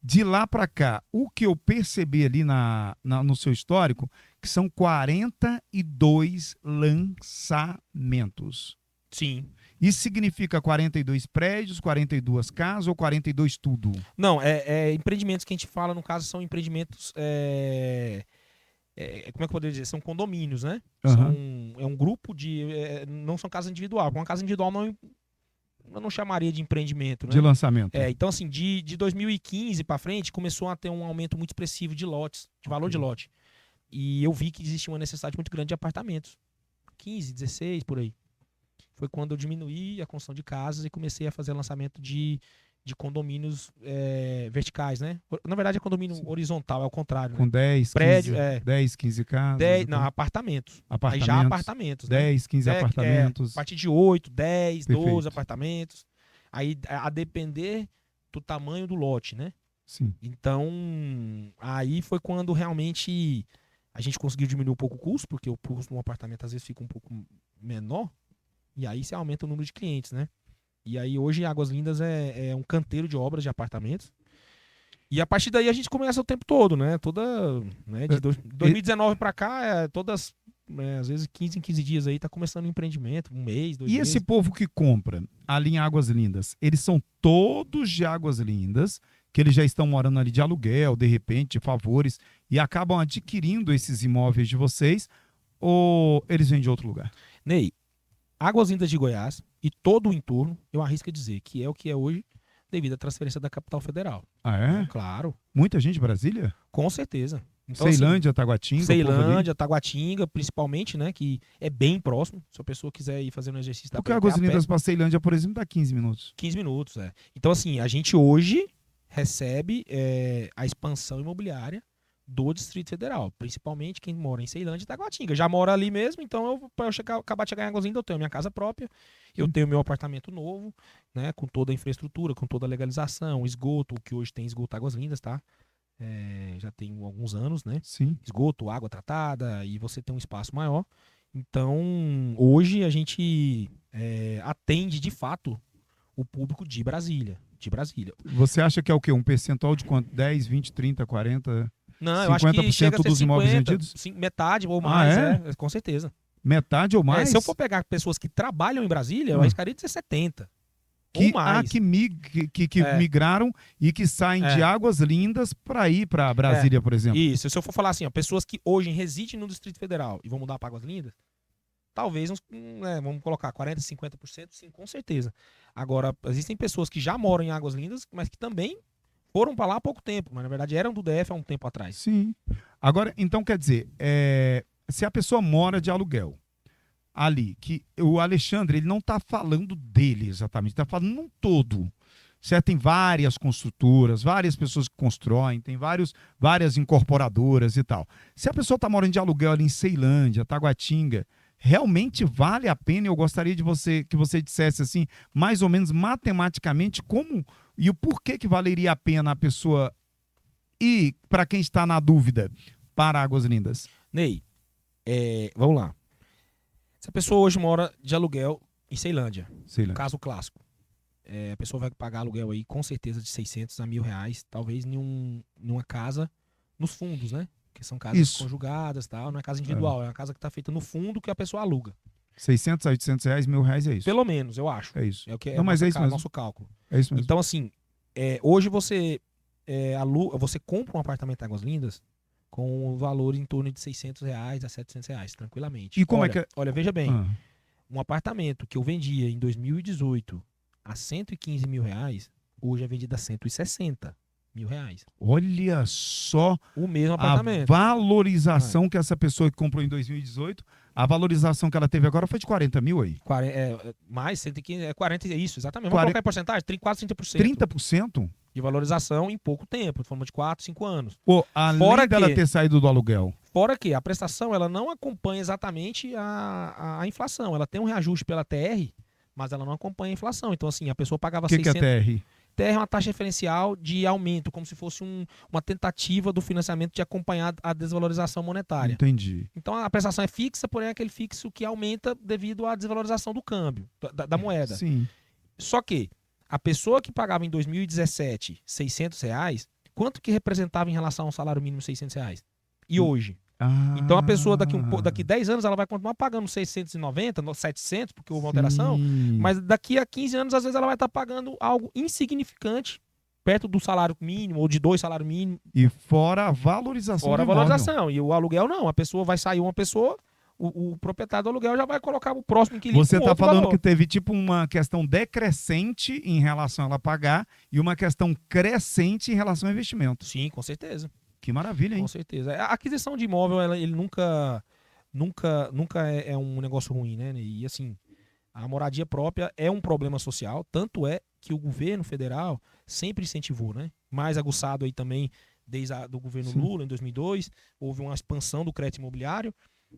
de lá para cá, o que eu percebi ali no seu histórico, que são 42 lançamentos. Sim. Isso significa 42 prédios, 42 casas ou 42 tudo? Não, empreendimentos que a gente fala, no caso, são empreendimentos... como é que eu poderia dizer? São condomínios, né? É um grupo de... não são casas individuais. Uma casa individual eu não chamaria de empreendimento, né? De lançamento. Então, assim, de 2015 para frente, começou a ter um aumento muito expressivo de lotes, de valor de lote. E eu vi que existia uma necessidade muito grande de apartamentos. 15, 16, por aí. Foi quando eu diminuí a construção de casas e comecei a fazer lançamento de de condomínios verticais, né? Na verdade é condomínio horizontal, é o contrário, Com né? 10, 15, Prédio, 10, 15 casas. 10, não, apartamentos. Aí já apartamentos, né? 10, 15 A apartamentos. partir de 8, 10, Perfeito. 12 apartamentos. Aí a depender do tamanho do lote, né? Sim. Então, aí foi quando realmente a gente conseguiu diminuir um pouco o custo, porque o custo de um apartamento às vezes fica um pouco menor, e aí você aumenta o número de clientes, né? E aí hoje Águas Lindas é um canteiro de obras de apartamentos. E a partir daí a gente começa o tempo todo, né? De 2019 para cá, todas, às vezes 15 em 15 dias aí tá começando um empreendimento, um mês, 2 E meses. esse povo que compra ali em Águas Lindas, eles são todos de Águas Lindas, que eles já estão morando ali de aluguel, de repente, de favores, e acabam adquirindo esses imóveis de vocês, ou eles vêm de outro lugar? Ney, Águas Lindas de Goiás e todo o entorno, eu arrisco a dizer que é o que é hoje devido à transferência da capital federal. Ah, é? Claro, Muita gente de Brasília? com certeza. Então, Ceilândia, Taguatinga, o povo ali? Ceilândia, Taguatinga, principalmente, né? Que é bem próximo. Se a pessoa quiser ir fazer um exercício, dá Porque pra ir Águas até a pé. Lindas para Ceilândia, por exemplo, dá 15 minutos. 15 minutos, é. Então, assim, a gente hoje recebe a expansão imobiliária do Distrito Federal, principalmente quem mora em Ceilândia e Taguatinga. Já mora ali mesmo, então para eu acabar de chegar em Águas Lindas, eu tenho a minha casa própria, eu tenho meu apartamento novo, né, com toda a infraestrutura, com toda a legalização, esgoto, que hoje tem esgoto Águas Lindas, tá? Já tem alguns anos, né? Sim. Esgoto, água tratada, e você tem um espaço maior. Então, hoje a gente atende de fato o público de Brasília. Você acha que é o quê? Um percentual de quanto? 10, 20, 30, 40? Não, eu acho que 50% chega a ser dos imóveis 50, vendidos? metade ou mais, é? com certeza. Metade ou mais? Se eu for pegar pessoas que trabalham em Brasília, eu arriscaria de ser 70. Que, ou mais. que migraram e que saem de Águas Lindas para ir para Brasília, por exemplo. Isso, se eu for falar assim, ó, pessoas que hoje residem no Distrito Federal e vão mudar para Águas Lindas, talvez, vamos colocar 40%, 50%, sim, com certeza. Agora, existem pessoas que já moram em Águas Lindas, mas que também foram para lá há pouco tempo, mas na verdade eram do DF há um tempo atrás. Sim. Agora, então quer dizer, se a pessoa mora de aluguel ali, que o Alexandre, ele não está falando dele exatamente, está falando num todo. Certo? Tem várias construtoras, várias pessoas que constroem, tem várias incorporadoras e tal. Se a pessoa está morando de aluguel ali em Ceilândia, Taguatinga, realmente vale a pena? Eu gostaria que você dissesse assim, mais ou menos matematicamente, como e o porquê que valeria a pena a pessoa ir, para quem está na dúvida, para Águas Lindas. Ney, vamos lá. Se a pessoa hoje mora de aluguel em Ceilândia, caso clássico, a pessoa vai pagar aluguel aí com certeza de 600 a R$1.000, talvez em uma casa nos fundos, né? Que são casas conjugadas, tal, não é casa individual, é uma casa que está feita no fundo que a pessoa aluga. 600 a 800 reais, R$1.000 é isso? Pelo menos, eu acho. É isso. É o que não, mas é isso mesmo. Nosso cálculo. É isso mesmo. Então, assim, hoje você compra um apartamento em Águas Lindas com um valor em torno de R$600 a R$700, tranquilamente. E como é que... Olha, veja bem, um apartamento que eu vendia em 2018 a R$115 mil, hoje é vendido a R$160 mil. Olha só o mesmo apartamento. A valorização que essa pessoa que comprou em 2018, a valorização que ela teve agora foi de 40 mil aí. Mais 115, 40, isso, exatamente. Vamos colocar em porcentagem? Quase 30%. 30%? De valorização em pouco tempo, falando de 4, 5 anos. Pô, além dela ter saído do aluguel. Fora que a prestação ela não acompanha exatamente a inflação. Ela tem um reajuste pela TR, mas ela não acompanha a inflação. Então, assim, a pessoa pagava 600... O que é TR? TR é uma taxa referencial de aumento, como se fosse uma tentativa do financiamento de acompanhar a desvalorização monetária. Entendi. Então a prestação é fixa, porém é aquele fixo que aumenta devido à desvalorização do câmbio, da moeda. Sim. Só que a pessoa que pagava em 2017 R$600, quanto que representava em relação ao salário mínimo R$600? E hoje? Então a pessoa daqui 10 anos ela vai continuar pagando 690, 700, porque houve uma alteração, mas daqui a 15 anos às vezes ela vai estar pagando algo insignificante, perto do salário mínimo ou de 2 salários mínimos. E fora a valorização. Fora a valorização. E o aluguel não, a pessoa vai sair uma pessoa, o proprietário do aluguel já vai colocar o próximo inquilino. Você está falando valor. que teve tipo uma questão decrescente em relação a ela pagar e uma questão crescente em relação ao investimento. Sim, com certeza. Que maravilha, hein? Com certeza. A aquisição de imóvel, ele nunca é um negócio ruim, né? E assim, A moradia própria é um problema social, tanto é que o governo federal sempre incentivou, né? Mais aguçado aí também desde o governo Sim. Lula, em 2002, houve uma expansão do crédito imobiliário,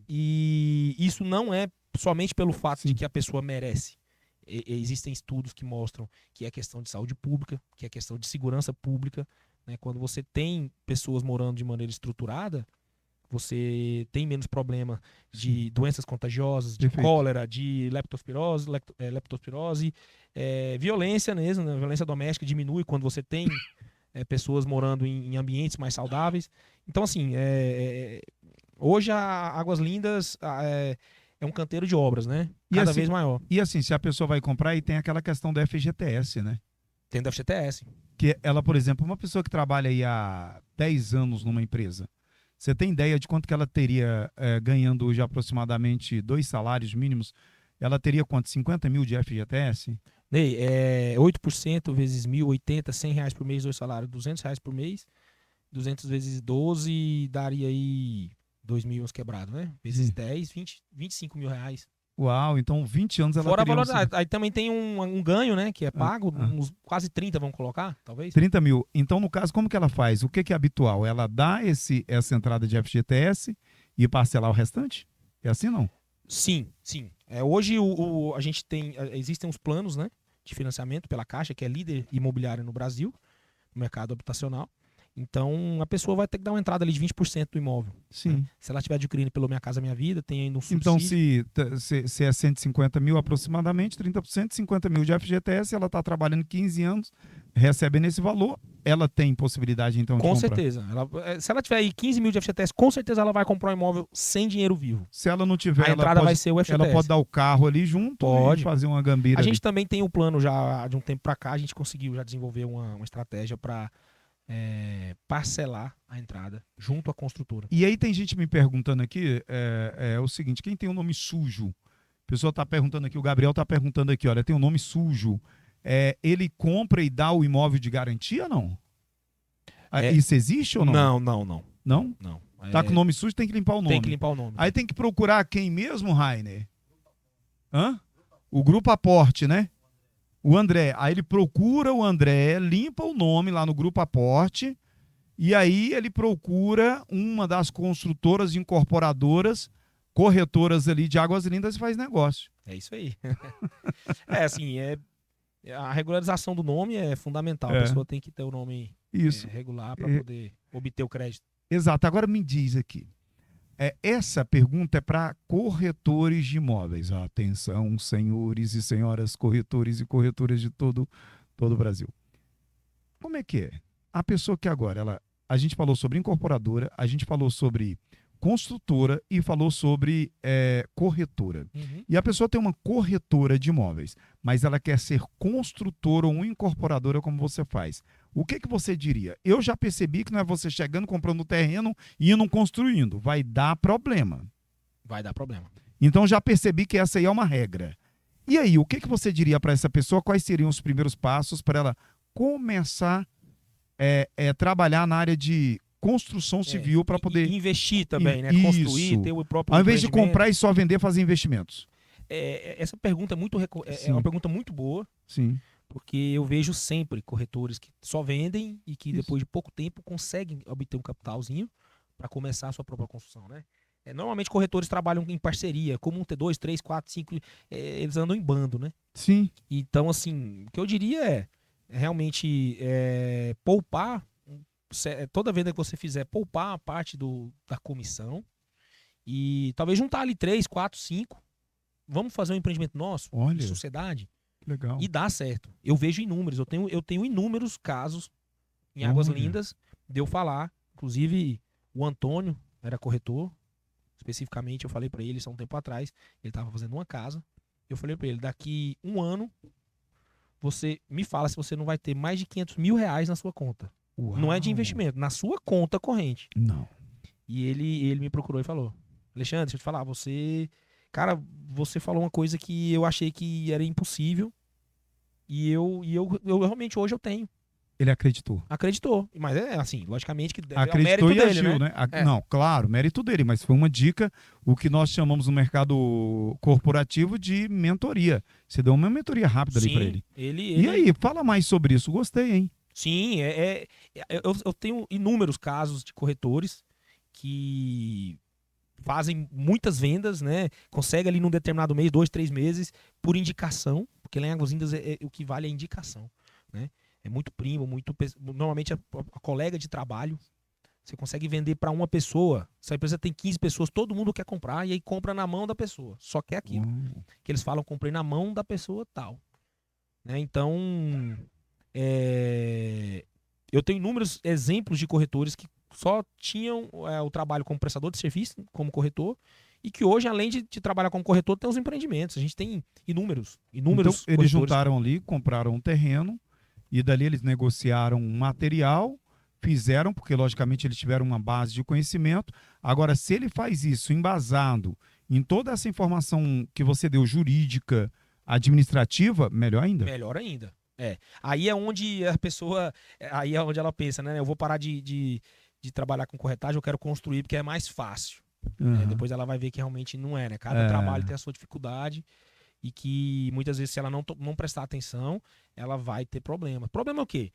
e isso não é somente pelo fato Sim. de que a pessoa merece. Existem estudos que mostram que é questão de saúde pública, que é questão de segurança pública, né? Quando você tem pessoas morando de maneira estruturada, você tem menos problema de doenças contagiosas, de Perfeito. cólera, de leptospirose, violência mesmo, né? Violência doméstica diminui quando você tem pessoas morando em ambientes mais saudáveis. Então, assim, hoje a Águas Lindas é um canteiro de obras, né? E Cada assim, vez maior. E assim, se a pessoa vai comprar, e tem aquela questão do FGTS, né? Tem da FGTS. Que ela, por exemplo, uma pessoa que trabalha aí há 10 anos numa empresa, você tem ideia de quanto que ela teria ganhando hoje aproximadamente 2 salários mínimos? Ela teria quanto? 50 mil de FGTS? Ney, 8% vezes 1.080, R$ 100 por mês, 2 salários, R$ 200 por mês. 200 vezes 12 daria aí 2.000 uns quebrados, né? Vezes 10, 20, R$ 25.000. Uau, então 20 anos ela Fora a teria valor, aí também tem um ganho, né? Que é pago, ah. uns quase 30, vamos colocar, talvez. 30 mil. Então, no caso, como que ela faz? O que que é habitual? Ela dá essa entrada de FGTS e parcelar o restante? É assim, não? Sim, sim. Hoje a gente tem, existem os planos, né, de financiamento pela Caixa, que é líder imobiliário no Brasil, no mercado habitacional. Então, a pessoa vai ter que dar uma entrada ali de 20% do imóvel. Sim. Né? Se ela estiver adquirindo pelo Minha Casa Minha Vida, tem ainda um subsídio. Então, se é 150 mil aproximadamente, 30%, 50 mil de FGTS, ela está trabalhando 15 anos, recebendo esse valor, ela tem possibilidade, então, de Com comprar? certeza. Se ela tiver aí 15 mil de FGTS, com certeza ela vai comprar um imóvel sem dinheiro vivo. Se ela não tiver, A entrada vai ser o FGTS. ela pode dar o carro ali junto Pode. e fazer uma gambira A gente ali. também tem um plano já de um tempo para cá, a gente conseguiu já desenvolver uma estratégia para parcelar a entrada junto à construtora. E aí tem gente me perguntando aqui, o seguinte, quem tem o nome sujo? A pessoa está perguntando aqui, o Gabriel está perguntando aqui, olha, tem um nome sujo. Ele compra e dá o imóvel de garantia ou não? Isso existe ou não? Não. Não? Tá com o nome sujo, tem que limpar o nome. Tem que limpar o nome. Aí tem que procurar quem mesmo, Rainer? O Grupo Aporte, né? O André. Aí ele procura o André, limpa o nome lá no Grupo Aporte, e aí ele procura uma das construtoras incorporadoras, corretoras ali de Águas Lindas e faz negócio. É isso aí. A regularização do nome é fundamental. A pessoa tem que ter o nome regular para poder obter o crédito. Exato. Agora me diz aqui. Essa pergunta é para corretores de imóveis. Atenção, senhores e senhoras corretores e corretoras de todo o Brasil. Como é que é? A pessoa que agora, a gente falou sobre incorporadora, a gente falou sobre construtora e falou sobre corretora. Uhum. E a pessoa tem uma corretora de imóveis, mas ela quer ser construtora ou incorporadora, como você faz. O que você diria? Eu já percebi que não é você chegando, comprando o terreno e indo construindo. Vai dar problema. Vai dar problema. Então já percebi que essa aí é uma regra. E aí, o que você diria para essa pessoa? Quais seriam os primeiros passos para ela começar a trabalhar na área de construção civil para poder investir também, né? Isso. Construir, ter o próprio ao invés de comprar e só vender, fazer investimentos? Essa pergunta é uma pergunta muito boa. Sim. Porque eu vejo sempre corretores que só vendem e que depois de pouco tempo conseguem obter um capitalzinho para começar a sua própria construção, né? Normalmente corretores trabalham em parceria, como um T2, 3, 4, 5, eles andam em bando, né? Sim. Então, assim, o que eu diria é realmente poupar, toda venda que você fizer, poupar a parte da comissão e talvez juntar ali 3, 4, 5. Vamos fazer um empreendimento nosso, de sociedade. Legal. E dá certo. Eu vejo inúmeros. Eu tenho inúmeros casos em Águas Lindas de eu falar. Inclusive, o Antônio era corretor. Especificamente, eu falei para ele isso há um tempo atrás. Ele estava fazendo uma casa. Eu falei para ele, daqui um ano, você me fala se você não vai ter mais de R$ 500.000 na sua conta. Uau. Não é de investimento, na sua conta corrente. Não. E ele me procurou e falou, Alexandre, deixa eu te falar, Cara, você falou uma coisa que eu achei que era impossível. E eu realmente hoje eu tenho. Ele acreditou. Acreditou. Mas é assim, logicamente que é o Acreditou mérito e dele, agiu, né? né? É. Não, claro, mérito dele, mas foi uma dica, o que nós chamamos no mercado corporativo de mentoria. Você deu uma mentoria rápida ali para Sim, ele. ele, E aí, fala mais sobre isso. Gostei, hein? sim, eu tenho inúmeros casos de corretores que fazem muitas vendas, né? Consegue ali num determinado mês, 2, 3 meses, por indicação, porque lá em Águas Lindas o que vale é a indicação, né? É muito primo, normalmente a colega de trabalho, você consegue vender para uma pessoa, se a empresa tem 15 pessoas, todo mundo quer comprar e aí compra na mão da pessoa, só quer aquilo. Que eles falam, comprei na mão da pessoa tal, né? Então, eu tenho inúmeros exemplos de corretores que só tinham o trabalho como prestador de serviço, como corretor, e que hoje, além de trabalhar como corretor, tem os empreendimentos. A gente tem inúmeros Então, eles corretores. juntaram ali, compraram um terreno, e dali eles negociaram um material, fizeram, porque logicamente eles tiveram uma base de conhecimento. Agora, se ele faz isso embasado em toda essa informação que você deu, jurídica, administrativa, melhor ainda. Melhor ainda. Aí é onde a pessoa, aí é onde ela pensa, né? Eu vou parar de trabalhar com corretagem, eu quero construir porque é mais fácil. Uhum. Depois ela vai ver que realmente não é, né? Cada trabalho tem a sua dificuldade e que muitas vezes, se ela não prestar atenção, ela vai ter problema. Problema é o quê?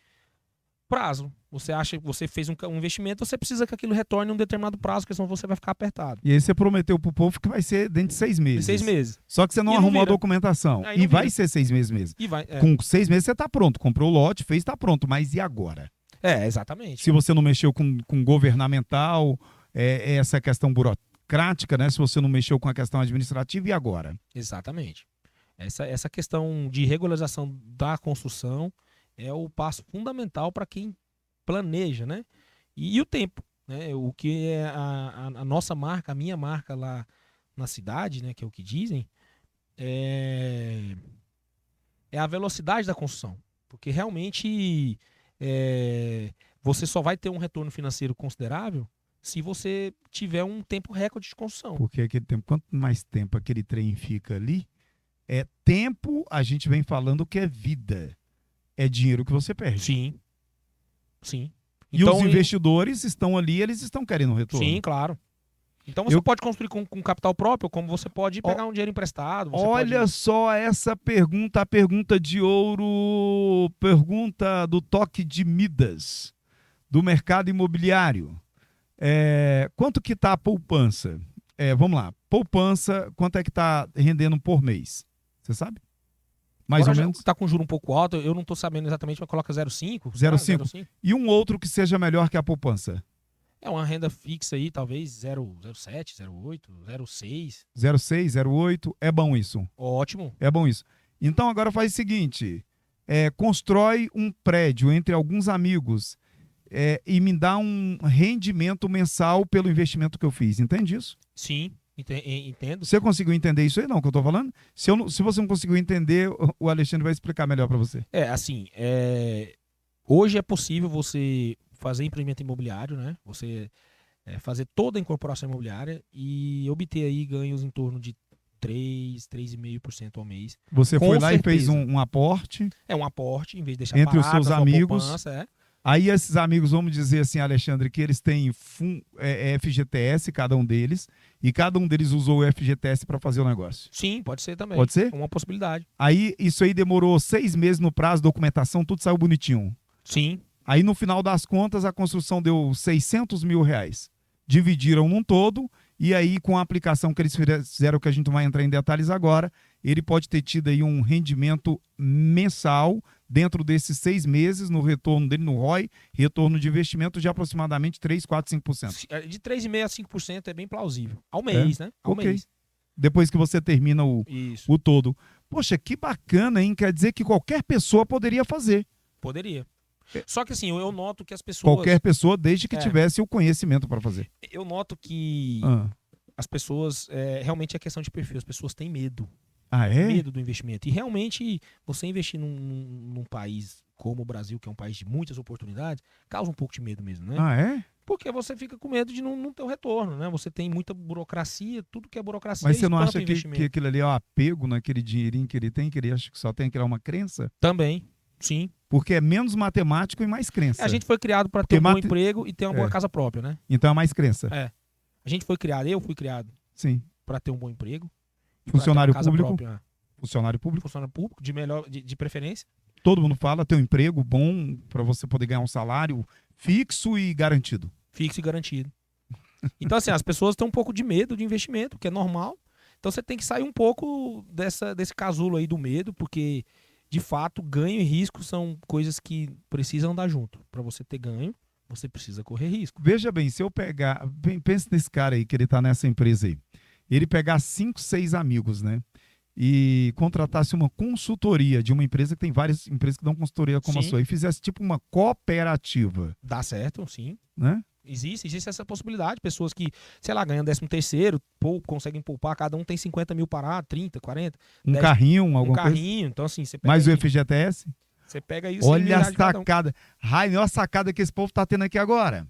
Prazo. Você fez um investimento, você precisa que aquilo retorne em um determinado prazo, porque senão você vai ficar apertado. E aí você prometeu pro povo que vai ser dentro de 6 meses. De 6 meses. Só que você não E não arrumou a vira. documentação. Aí não E vai vira. ser 6 meses mesmo. E vai. Com 6 meses você tá pronto. Comprou o lote, fez, tá pronto. Mas e agora? Exatamente. Se você não mexeu com governamental, essa questão burocrática, né? Se você não mexeu com a questão administrativa, e agora? Exatamente. Essa questão de regularização da construção é o passo fundamental para quem planeja, né? E o tempo, né? O que é a nossa marca, a minha marca lá na cidade, né? Que é o que dizem, é a velocidade da construção. Porque realmente você só vai ter um retorno financeiro considerável se você tiver um tempo recorde de construção. Porque aquele tempo, quanto mais tempo aquele trem fica ali, tempo, a gente vem falando que é vida. É dinheiro que você perde. Sim. Sim. E os investidores estão ali, eles estão querendo retorno. Sim, claro. Então você pode construir com capital próprio, como você pode pegar um dinheiro emprestado. Olha só essa pergunta, a pergunta de ouro, pergunta do toque de Midas, do mercado imobiliário. Quanto que está a poupança? Vamos lá, poupança, quanto é que está rendendo por mês? Você sabe? Mais ou menos? Está com juro um pouco alto, eu não estou sabendo exatamente, mas coloca 0,5. 0,5. E um outro que seja melhor que a poupança? É uma renda fixa aí, talvez 0,7, 0,8, 0,6. 0,6, 0,8, é bom isso. Ótimo. É bom isso. Então agora faz o seguinte, constrói um prédio entre alguns amigos e me dá um rendimento mensal pelo investimento que eu fiz. Entende isso? Sim, entendo. Você conseguiu entender isso aí, não, que eu estou falando? Se você não conseguiu entender, o Alexandre vai explicar melhor para você. Hoje é possível você fazer empreendimento imobiliário, né? Você fazer toda a incorporação imobiliária e obter aí ganhos em torno de 3,5% ao mês. Você foi lá e fez um aporte. Um aporte, em vez de deixar entre os seus amigos. Poupança, Aí esses amigos, vamos dizer assim, Alexandre, que eles têm FGTS, cada um deles, e cada um deles usou o FGTS para fazer o negócio. Sim, pode ser também. Pode ser? É uma possibilidade. Aí isso aí demorou 6 meses no prazo, documentação, tudo saiu bonitinho. Sim. Aí no final das contas a construção deu 600 mil reais. Dividiram num todo e aí com a aplicação que eles fizeram, que a gente vai entrar em detalhes agora, ele pode ter tido aí um rendimento mensal dentro desses 6 meses no retorno dele, no ROI, retorno de investimento de aproximadamente 3, 4, 5%. De 3,5% a 5% é bem plausível. Ao mês, né? Ao mês. Depois que você termina o todo. Poxa, que bacana, hein? Quer dizer que qualquer pessoa poderia fazer. Poderia. Só que assim, eu noto que as pessoas... Qualquer pessoa, desde que tivesse o conhecimento para fazer. Eu noto que as pessoas, realmente é questão de perfil, as pessoas têm medo. Ah, é? Medo do investimento. E realmente, você investir num país como o Brasil, que é um país de muitas oportunidades, causa um pouco de medo mesmo, né? Ah, é? Porque você fica com medo de não ter o retorno, né? Você tem muita burocracia, tudo que é burocracia. Mas você não acha que aquilo ali é um apego naquele dinheirinho que ele tem, que ele acha que só tem que é uma crença? Também. Sim. Porque é menos matemático e mais crença. A gente foi criado para ter Porque um bom emprego e ter uma boa É. casa própria, né? Então é mais crença. A gente foi criado, eu fui criado Sim. para ter um bom emprego. Funcionário pra ter uma casa público. própria. Funcionário público. Funcionário público, de preferência. Todo mundo fala, ter um emprego bom para você poder ganhar um salário fixo e garantido. Fixo e garantido. Então, assim, as pessoas têm um pouco de medo de investimento, que é normal. Então, você tem que sair um pouco desse casulo aí do medo, porque, de fato, ganho e risco são coisas que precisam andar junto. Para você ter ganho, você precisa correr risco. Veja bem, se eu pegar... Pensa nesse cara aí, que ele tá nessa empresa aí. Ele pegar 5, 6 amigos, né? E contratasse uma consultoria de uma empresa que tem várias empresas que dão consultoria como a Sim. sua, e fizesse tipo uma cooperativa, Dá certo, sim. né? Existe essa possibilidade. Pessoas que, sei lá, ganham 13º, conseguem poupar, cada um tem 50 mil parado, 30, 40. Um 10, carrinho, um alguma coisa. carrinho. Então, assim, você pega, Mais o aí, FGTS. você pega aí 100 mil Olha a reais de cada um. sacada. Raio, olha a sacada que esse povo tá tendo aqui agora.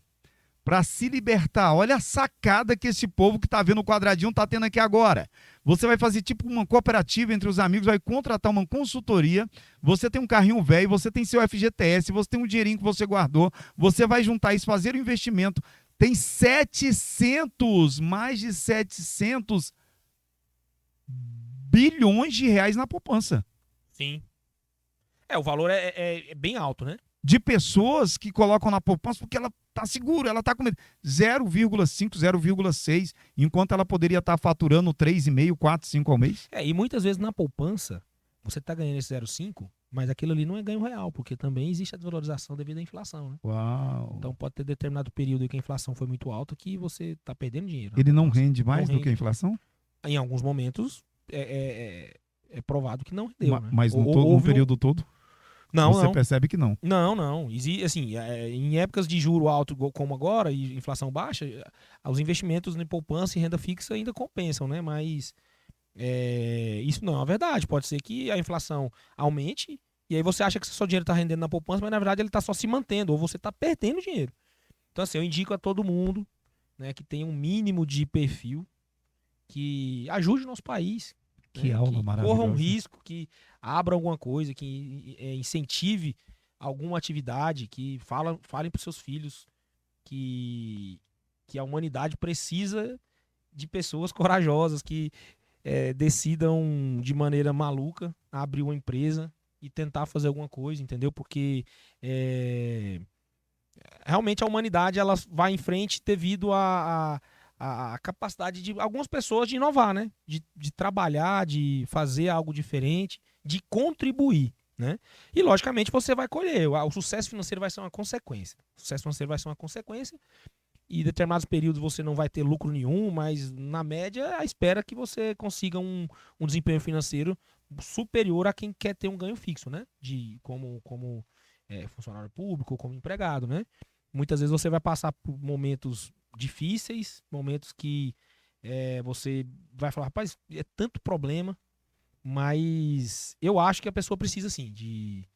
Para se libertar, olha a sacada que esse povo que tá vendo o quadradinho tá tendo aqui agora. Você vai fazer tipo uma cooperativa entre os amigos, vai contratar uma consultoria, você tem um carrinho velho, você tem seu FGTS, você tem um dinheirinho que você guardou, você vai juntar isso, fazer o investimento. Tem mais de 700 bilhões de reais na poupança. Sim. O valor é bem alto, né? De pessoas que colocam na poupança porque ela está segura, ela está com medo. 0,5, 0,6, enquanto ela poderia estar faturando 3,5, 4, 5 ao mês. E muitas vezes na poupança, você tá ganhando esse 0,5, mas aquilo ali não é ganho real, porque também existe a desvalorização devido à inflação, né? Uau! Então pode ter determinado período em que a inflação foi muito alta que você tá perdendo dinheiro. Ele não Nossa, rende mais não do que a rende. inflação? Em alguns momentos é provado que não rendeu, né? Mas no Houve período todo, você percebe que não. Não. Assim, em épocas de juro alto como agora e inflação baixa, os investimentos em poupança e renda fixa ainda compensam, né? Mas isso não é uma verdade. Pode ser que a inflação aumente e aí você acha que seu dinheiro está rendendo na poupança, mas na verdade ele está só se mantendo ou você está perdendo dinheiro. Então, assim, eu indico a todo mundo, né, que tenha um mínimo de perfil que ajude o nosso país. Que né, aula que maravilhosa. corra um risco, que abra alguma coisa, que incentive alguma atividade, que falem para os seus filhos que a humanidade precisa de pessoas corajosas que decidam de maneira maluca abrir uma empresa e tentar fazer alguma coisa, entendeu? Porque realmente a humanidade ela vai em frente devido à capacidade de algumas pessoas de inovar, né? De trabalhar, de fazer algo diferente, de contribuir, né? E logicamente você vai colher. O sucesso financeiro vai ser uma consequência. O sucesso financeiro vai ser uma consequência e em determinados períodos você não vai ter lucro nenhum, mas na média a espera que você consiga um desempenho financeiro superior a quem quer ter um ganho fixo, né? Como funcionário público ou como empregado, né? Muitas vezes você vai passar por momentos difíceis, momentos que você vai falar, rapaz, é tanto problema, mas eu acho que a pessoa precisa, sim, de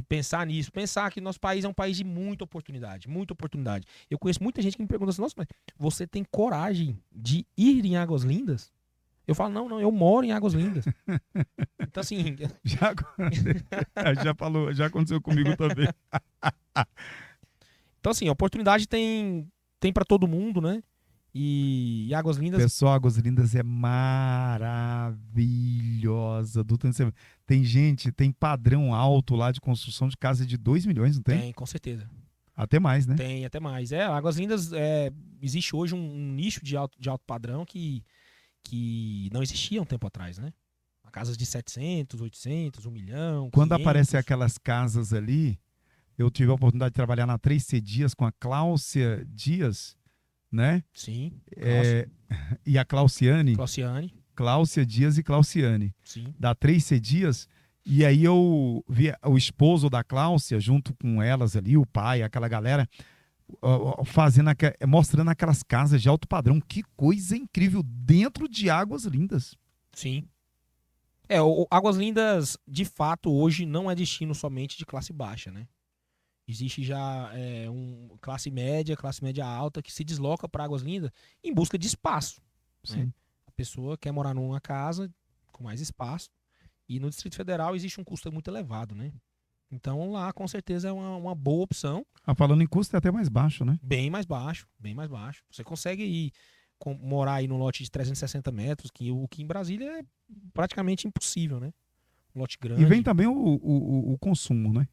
pensar nisso, pensar que nosso país é um país de muita oportunidade, muita oportunidade. Eu conheço muita gente que me pergunta assim, nossa, mas você tem coragem de ir em Águas Lindas? Eu falo, não, eu moro em Águas Lindas. Então, assim... Já aconteceu comigo também. Então, assim, a oportunidade tem para todo mundo, né? E Águas Lindas... Pessoal, Águas Lindas é maravilhosa. Tem padrão alto lá de construção de casa de 2 milhões, não tem? Tem, com certeza. Até mais, né? Tem, até mais. Águas Lindas, existe hoje um nicho de alto padrão que não existia um tempo atrás, né? Casas de 700, 800, 1 milhão, Quando 500. aparecem aquelas casas ali, eu tive a oportunidade de trabalhar na 3C Dias com a Cláucia Dias, né? Sim. E a Clauciane. Cláucia Dias e Clauciane. Sim. Da 3C Dias. E aí eu vi o esposo da Cláucia, junto com elas ali, o pai, aquela galera, mostrando aquelas casas de alto padrão. Que coisa incrível, dentro de Águas Lindas. Sim. Águas Lindas, de fato, hoje não é destino somente de classe baixa, né? Existe já classe média alta que se desloca para Águas Lindas em busca de espaço. Né? A pessoa quer morar numa casa com mais espaço e no Distrito Federal existe um custo muito elevado, né? Então lá com certeza é uma boa opção, Falando em custo, é até mais baixo, né? bem mais baixo, bem mais baixo. Você consegue ir morar aí no lote de 360 metros, o que em Brasília é praticamente impossível, né? Um lote grande. E vem também o consumo, né?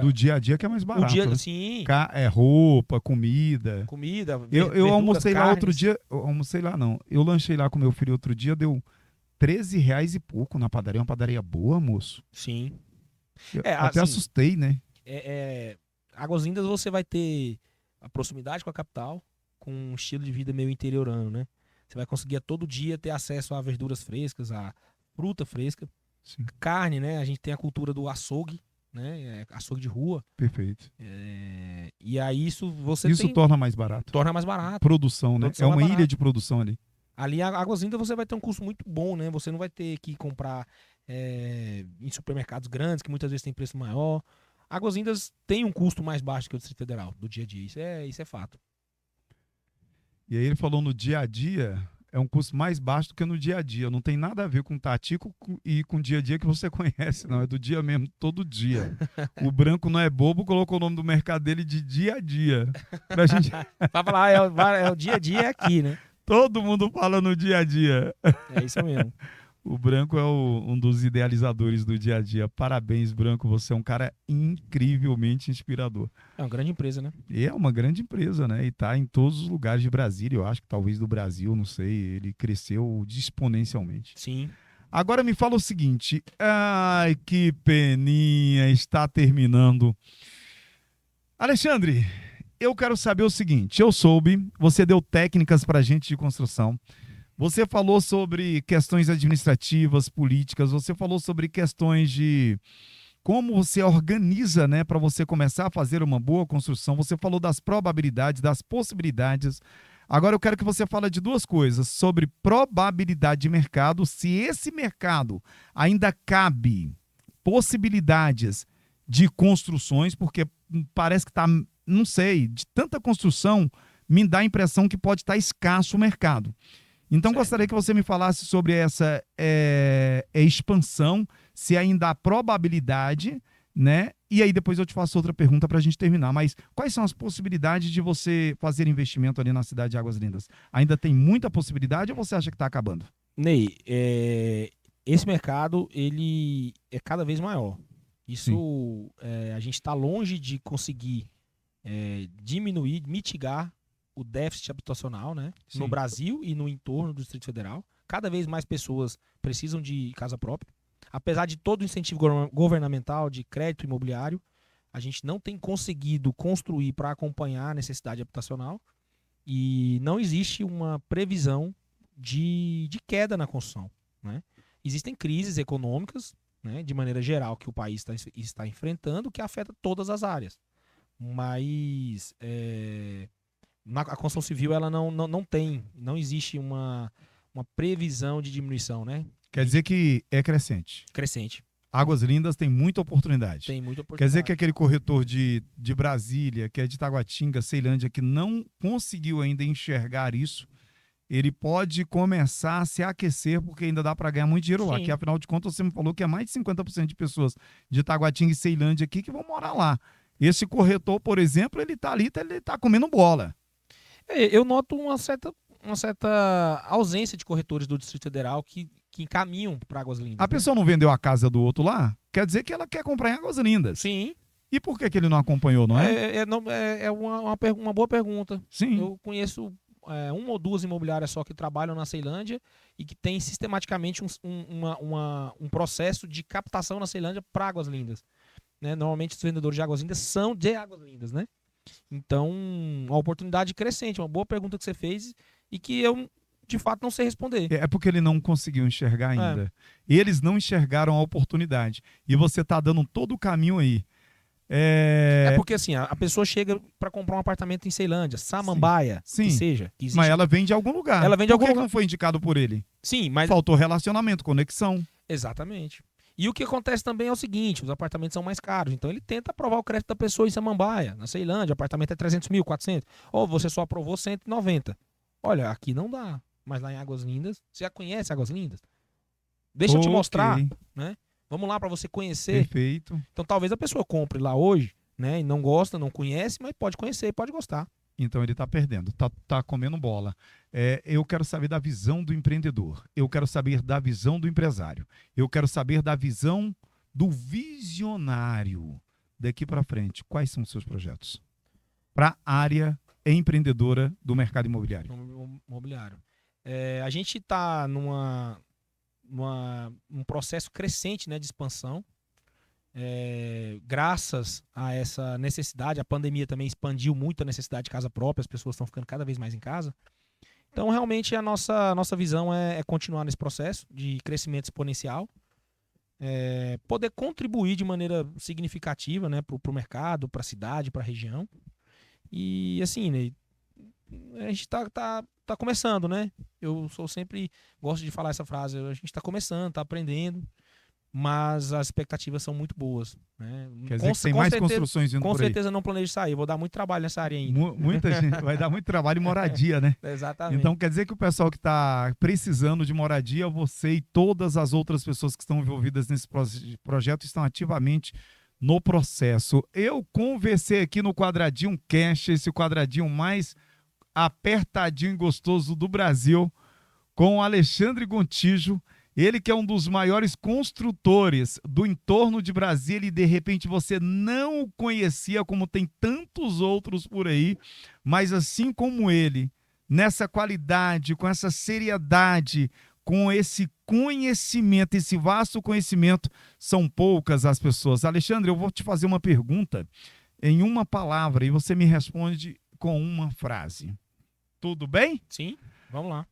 Do dia a dia que é mais barato. Né? Sim. Roupa, comida. Comida, Eu almocei carnes. lá outro dia. Eu almocei lá, não. Eu lanchei lá com meu filho outro dia, deu R$13 e pouco na padaria. Uma padaria boa, moço. Sim. Eu até assim, assustei, né? Águas Lindas você vai ter a proximidade com a capital, com um estilo de vida meio interiorano, né? Você vai conseguir a todo dia ter acesso a verduras frescas, a fruta fresca, Sim. carne, né? A gente tem a cultura do açougue, né? Açougue de rua. Perfeito. E aí isso torna mais barato. Torna mais barato. Produção, né? Produção é uma ilha de produção ali. Ali, a Águas Lindas, você vai ter um custo muito bom, né? Você não vai ter que comprar em supermercados grandes, que muitas vezes tem preço maior. Águas Lindas tem um custo mais baixo que o Distrito Federal, do dia a dia. Isso é fato. E aí ele falou no dia a dia, é um custo mais baixo do que no dia a dia. Não tem nada a ver com Tatico e com o dia a dia que você conhece, não. É do dia mesmo, todo dia. O branco não é bobo, colocou o nome do mercado dele de dia a dia. Pra gente... Pra falar, é o dia a dia aqui, né? Todo mundo fala no dia a dia. É isso mesmo. O Branco é um dos idealizadores do dia a dia. Parabéns, Branco. Você é um cara incrivelmente inspirador. É uma grande empresa, né? E é uma grande empresa, né? E tá em todos os lugares de Brasília. Eu acho que talvez do Brasil, não sei. Ele cresceu exponencialmente. Sim. Agora me fala o seguinte. Ai, que peninha. Está terminando. Alexandre, eu quero saber o seguinte. Eu soube, você deu técnicas pra gente de construção. Você falou sobre questões administrativas, políticas, você falou sobre questões de como você organiza, né, para você começar a fazer uma boa construção. Você falou das probabilidades, das possibilidades. Agora eu quero que você fale de duas coisas, sobre probabilidade de mercado, se esse mercado ainda cabe possibilidades de construções, porque parece que está, não sei, de tanta construção, me dá a impressão que pode estar escasso o mercado. Então, gostaria que você me falasse sobre essa expansão, se ainda há probabilidade, né? E aí depois eu te faço outra pergunta para a gente terminar. Mas quais são as possibilidades de você fazer investimento ali na cidade de Águas Lindas? Ainda tem muita possibilidade ou você acha que está acabando? Ney, esse mercado ele é cada vez maior. Isso a gente está longe de conseguir diminuir, mitigar o déficit habitacional, né? No Brasil e no entorno do Distrito Federal. Cada vez mais pessoas precisam de casa própria. Apesar de todo o incentivo governamental de crédito imobiliário, a gente não tem conseguido construir para acompanhar a necessidade habitacional e não existe uma previsão de queda na construção, né? Existem crises econômicas, né, de maneira geral, que o país está enfrentando, que afeta todas as áreas. Mas a construção civil ela não existe uma previsão de diminuição, né? Quer dizer que é crescente. Crescente. Águas Lindas tem muita oportunidade. Tem muita oportunidade. Quer dizer que aquele corretor de Brasília, que é de Taguatinga, Ceilândia, que não conseguiu ainda enxergar isso, ele pode começar a se aquecer porque ainda dá para ganhar muito dinheiro lá. Que afinal de contas você me falou que é mais de 50% de pessoas de Taguatinga e Ceilândia aqui que vão morar lá. Esse corretor, por exemplo, ele tá ali, ele tá comendo bola. Eu noto uma certa ausência de corretores do Distrito Federal que encaminham para Águas Lindas. A pessoa não vendeu a casa do outro lá? Quer dizer que ela quer comprar em Águas Lindas. Sim. E por que ele não acompanhou, não é? É uma boa pergunta. Sim. Eu conheço uma ou duas imobiliárias só que trabalham na Ceilândia e que tem sistematicamente um processo de captação na Ceilândia para Águas Lindas. Né? Normalmente os vendedores de Águas Lindas são de Águas Lindas, né? Então, uma oportunidade crescente, uma boa pergunta que você fez e que eu, de fato, não sei responder. É porque ele não conseguiu enxergar ainda. Eles não enxergaram a oportunidade. E você está dando todo o caminho aí. É porque assim, a pessoa chega para comprar um apartamento em Ceilândia, Samambaia, que seja. Que mas ela vem de algum lugar. Ela vem de algum lugar. Por que não foi indicado por ele? Sim, mas... Faltou relacionamento, conexão. Exatamente. E o que acontece também é o seguinte, os apartamentos são mais caros, então ele tenta aprovar o crédito da pessoa em Samambaia, na Ceilândia, o apartamento é 300 mil, 400, ou você só aprovou 190. Olha, aqui não dá, mas lá em Águas Lindas, você já conhece Águas Lindas? Deixa eu te mostrar, né? Vamos lá para você conhecer. Perfeito. Então talvez a pessoa compre lá hoje, né? E não gosta, não conhece, mas pode conhecer, pode gostar. Então ele está perdendo, tá comendo bola. Eu quero saber da visão do empreendedor. Eu quero saber da visão do empresário. Eu quero saber da visão do visionário. Daqui para frente, quais são os seus projetos para a área empreendedora do mercado imobiliário? Imobiliário. A gente está num processo crescente, né, de expansão. Graças a essa necessidade, a pandemia também expandiu muito a necessidade de casa própria, as pessoas estão ficando cada vez mais em casa. Então, realmente, a nossa visão é continuar nesse processo de crescimento exponencial, poder contribuir de maneira significativa, né, para o mercado, para a cidade, para a região. E, assim, né, a gente tá começando, né? Eu sempre gosto de falar essa frase, a gente está começando, está aprendendo, mas as expectativas são muito boas, né? Quer dizer que tem mais construções vindo por aí. Com certeza não planejo sair, vou dar muito trabalho nessa área ainda. Muita gente vai dar muito trabalho e moradia, né? Exatamente. Então quer dizer que o pessoal que está precisando de moradia, você e todas as outras pessoas que estão envolvidas nesse projeto estão ativamente no processo. Eu conversei aqui no Quadradinho Cash, esse quadradinho mais apertadinho e gostoso do Brasil, com o Alexandre Gontijo. Ele que é um dos maiores construtores do entorno de Brasília e de repente você não o conhecia, como tem tantos outros por aí, mas assim como ele, nessa qualidade, com essa seriedade, com esse conhecimento, esse vasto conhecimento, são poucas as pessoas. Alexandre, eu vou te fazer uma pergunta em uma palavra e você me responde com uma frase. Tudo bem? Sim, vamos lá.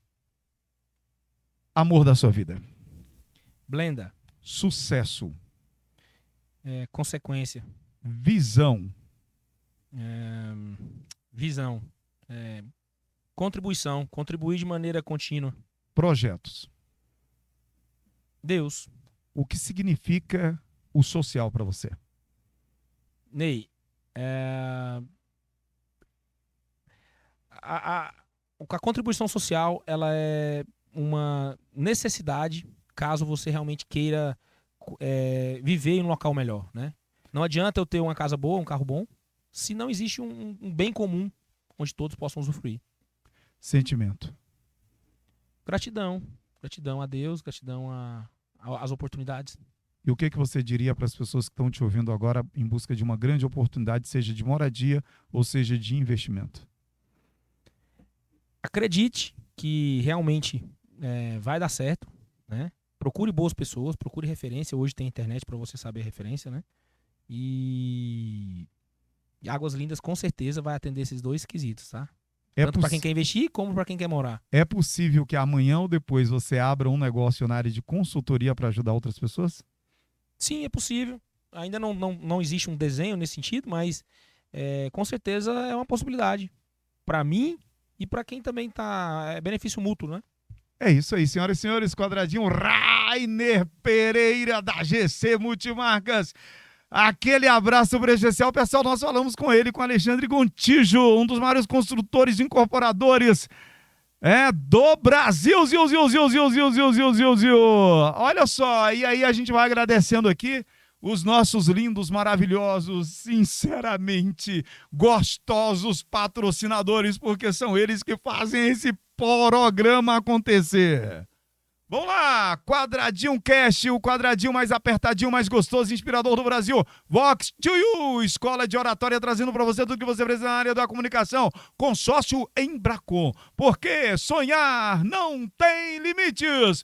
Amor da sua vida. Blenda. Sucesso. Consequência. Visão. Visão. Contribuição. Contribuir de maneira contínua. Projetos. Deus. O que significa o social para você? Ney, a contribuição social ela é uma necessidade caso você realmente queira viver em um local melhor, né? Não adianta eu ter uma casa boa, um carro bom, se não existe um bem comum onde todos possam usufruir. Sentimento. Gratidão. Gratidão a Deus, gratidão às oportunidades. E o que você diria para as pessoas que estão te ouvindo agora em busca de uma grande oportunidade, seja de moradia ou seja de investimento? Acredite que realmente vai dar certo, né? Procure boas pessoas, procure referência. Hoje tem internet para você saber referência, né? E Águas Lindas com certeza vai atender esses dois quesitos, tá? Tanto para quem quer investir como para quem quer morar. É possível que amanhã ou depois você abra um negócio na área de consultoria para ajudar outras pessoas? Sim, é possível. Ainda não existe um desenho nesse sentido, mas com certeza é uma possibilidade. Para mim e para quem também tá... É benefício mútuo, né? É isso aí, senhoras e senhores. Quadradinho Rainer Pereira, da GC Multimarcas. Aquele abraço presencial, pessoal. Nós falamos com ele, com Alexandre Gontijo, um dos maiores construtores e incorporadores do Brasil. Olha só, e aí a gente vai agradecendo aqui os nossos lindos, maravilhosos, sinceramente gostosos patrocinadores, porque são eles que fazem esse programa acontecer. Vamos lá, Quadradinho Cash, o quadradinho mais apertadinho, mais gostoso e inspirador do Brasil. Vox to You, escola de oratória, trazendo para você tudo que você precisa na área da comunicação. Consórcio Embracon, porque sonhar não tem limites.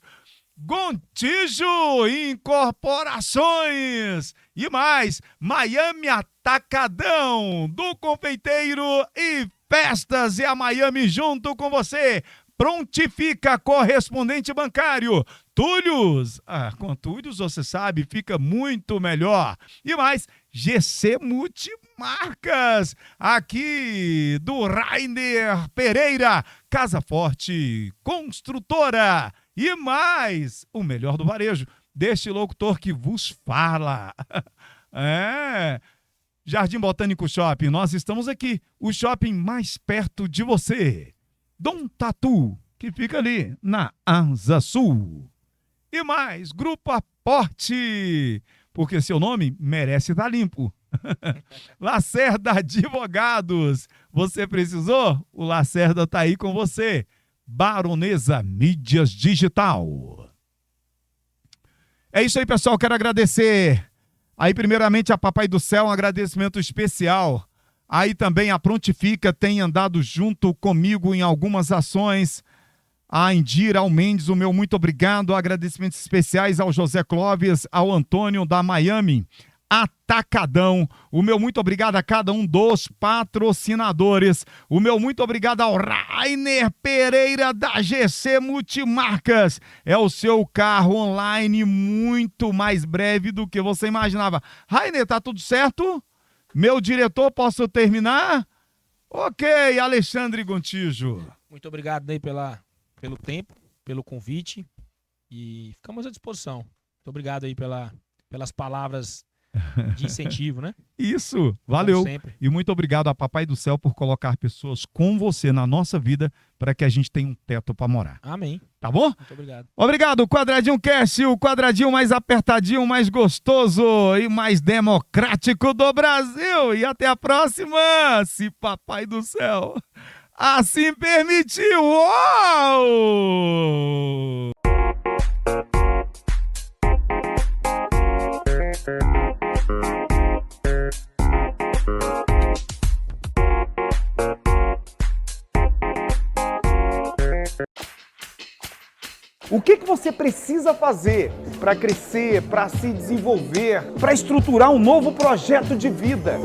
Gontijo Incorporações e mais, Miami Atacadão, do Confeiteiro e Festas e a Miami junto com você. Prontifica correspondente bancário. Túlios. Com Túlios, você sabe, fica muito melhor. E mais, GC Multimarcas. Aqui do Rainer Pereira. Casa Forte Construtora. E mais, o melhor do varejo, deste locutor que vos fala. Jardim Botânico Shopping, nós estamos aqui. O shopping mais perto de você. Dom Tatu, que fica ali na Asa Sul. e mais, Grupo Aporte, porque seu nome merece estar limpo. Lacerda Advogados, você precisou? O Lacerda tá aí com você. Baronesa Mídias Digital. É isso aí, pessoal, quero agradecer aí primeiramente a Papai do Céu, um agradecimento especial. Aí também a Prontifica tem andado junto comigo em algumas ações. A Indira, ao Mendes, o meu muito obrigado. Agradecimentos especiais ao José Clóvis, ao Antônio da Miami Atacadão. O meu muito obrigado a cada um dos patrocinadores. O meu muito obrigado ao Rainer Pereira da GC Multimarcas. É o seu carro online muito mais breve do que você imaginava. Rainer, tá tudo certo? Meu diretor, posso terminar? Ok, Alexandre Gontijo. Muito obrigado aí pelo tempo, pelo convite e ficamos à disposição. Muito obrigado aí pelas palavras de incentivo, né? Isso, valeu. Como sempre. E muito obrigado a Papai do Céu por colocar pessoas com você na nossa vida para que a gente tenha um teto para morar. Amém. Tá bom? Muito obrigado. Obrigado, Quadradinho Cast, o quadradinho mais apertadinho, mais gostoso e mais democrático do Brasil. E até a próxima, se Papai do Céu assim permitiu. Uou! O que você precisa fazer para crescer, para se desenvolver, para estruturar um novo projeto de vida?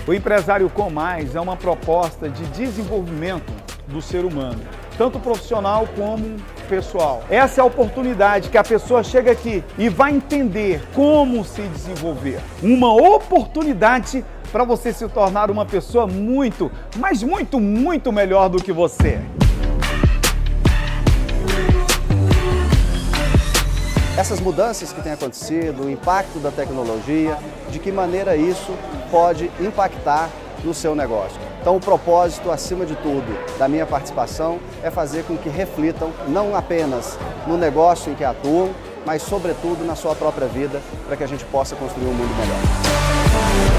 O Empresário Com Mais é uma proposta de desenvolvimento do ser humano, tanto profissional como pessoal. Essa é a oportunidade que a pessoa chega aqui e vai entender como se desenvolver. Uma oportunidade para você se tornar uma pessoa muito, mas muito, muito melhor do que você. Essas mudanças que têm acontecido, o impacto da tecnologia, de que maneira isso pode impactar no seu negócio. Então o propósito, acima de tudo, da minha participação é fazer com que reflitam não apenas no negócio em que atuam, mas sobretudo na sua própria vida, para que a gente possa construir um mundo melhor.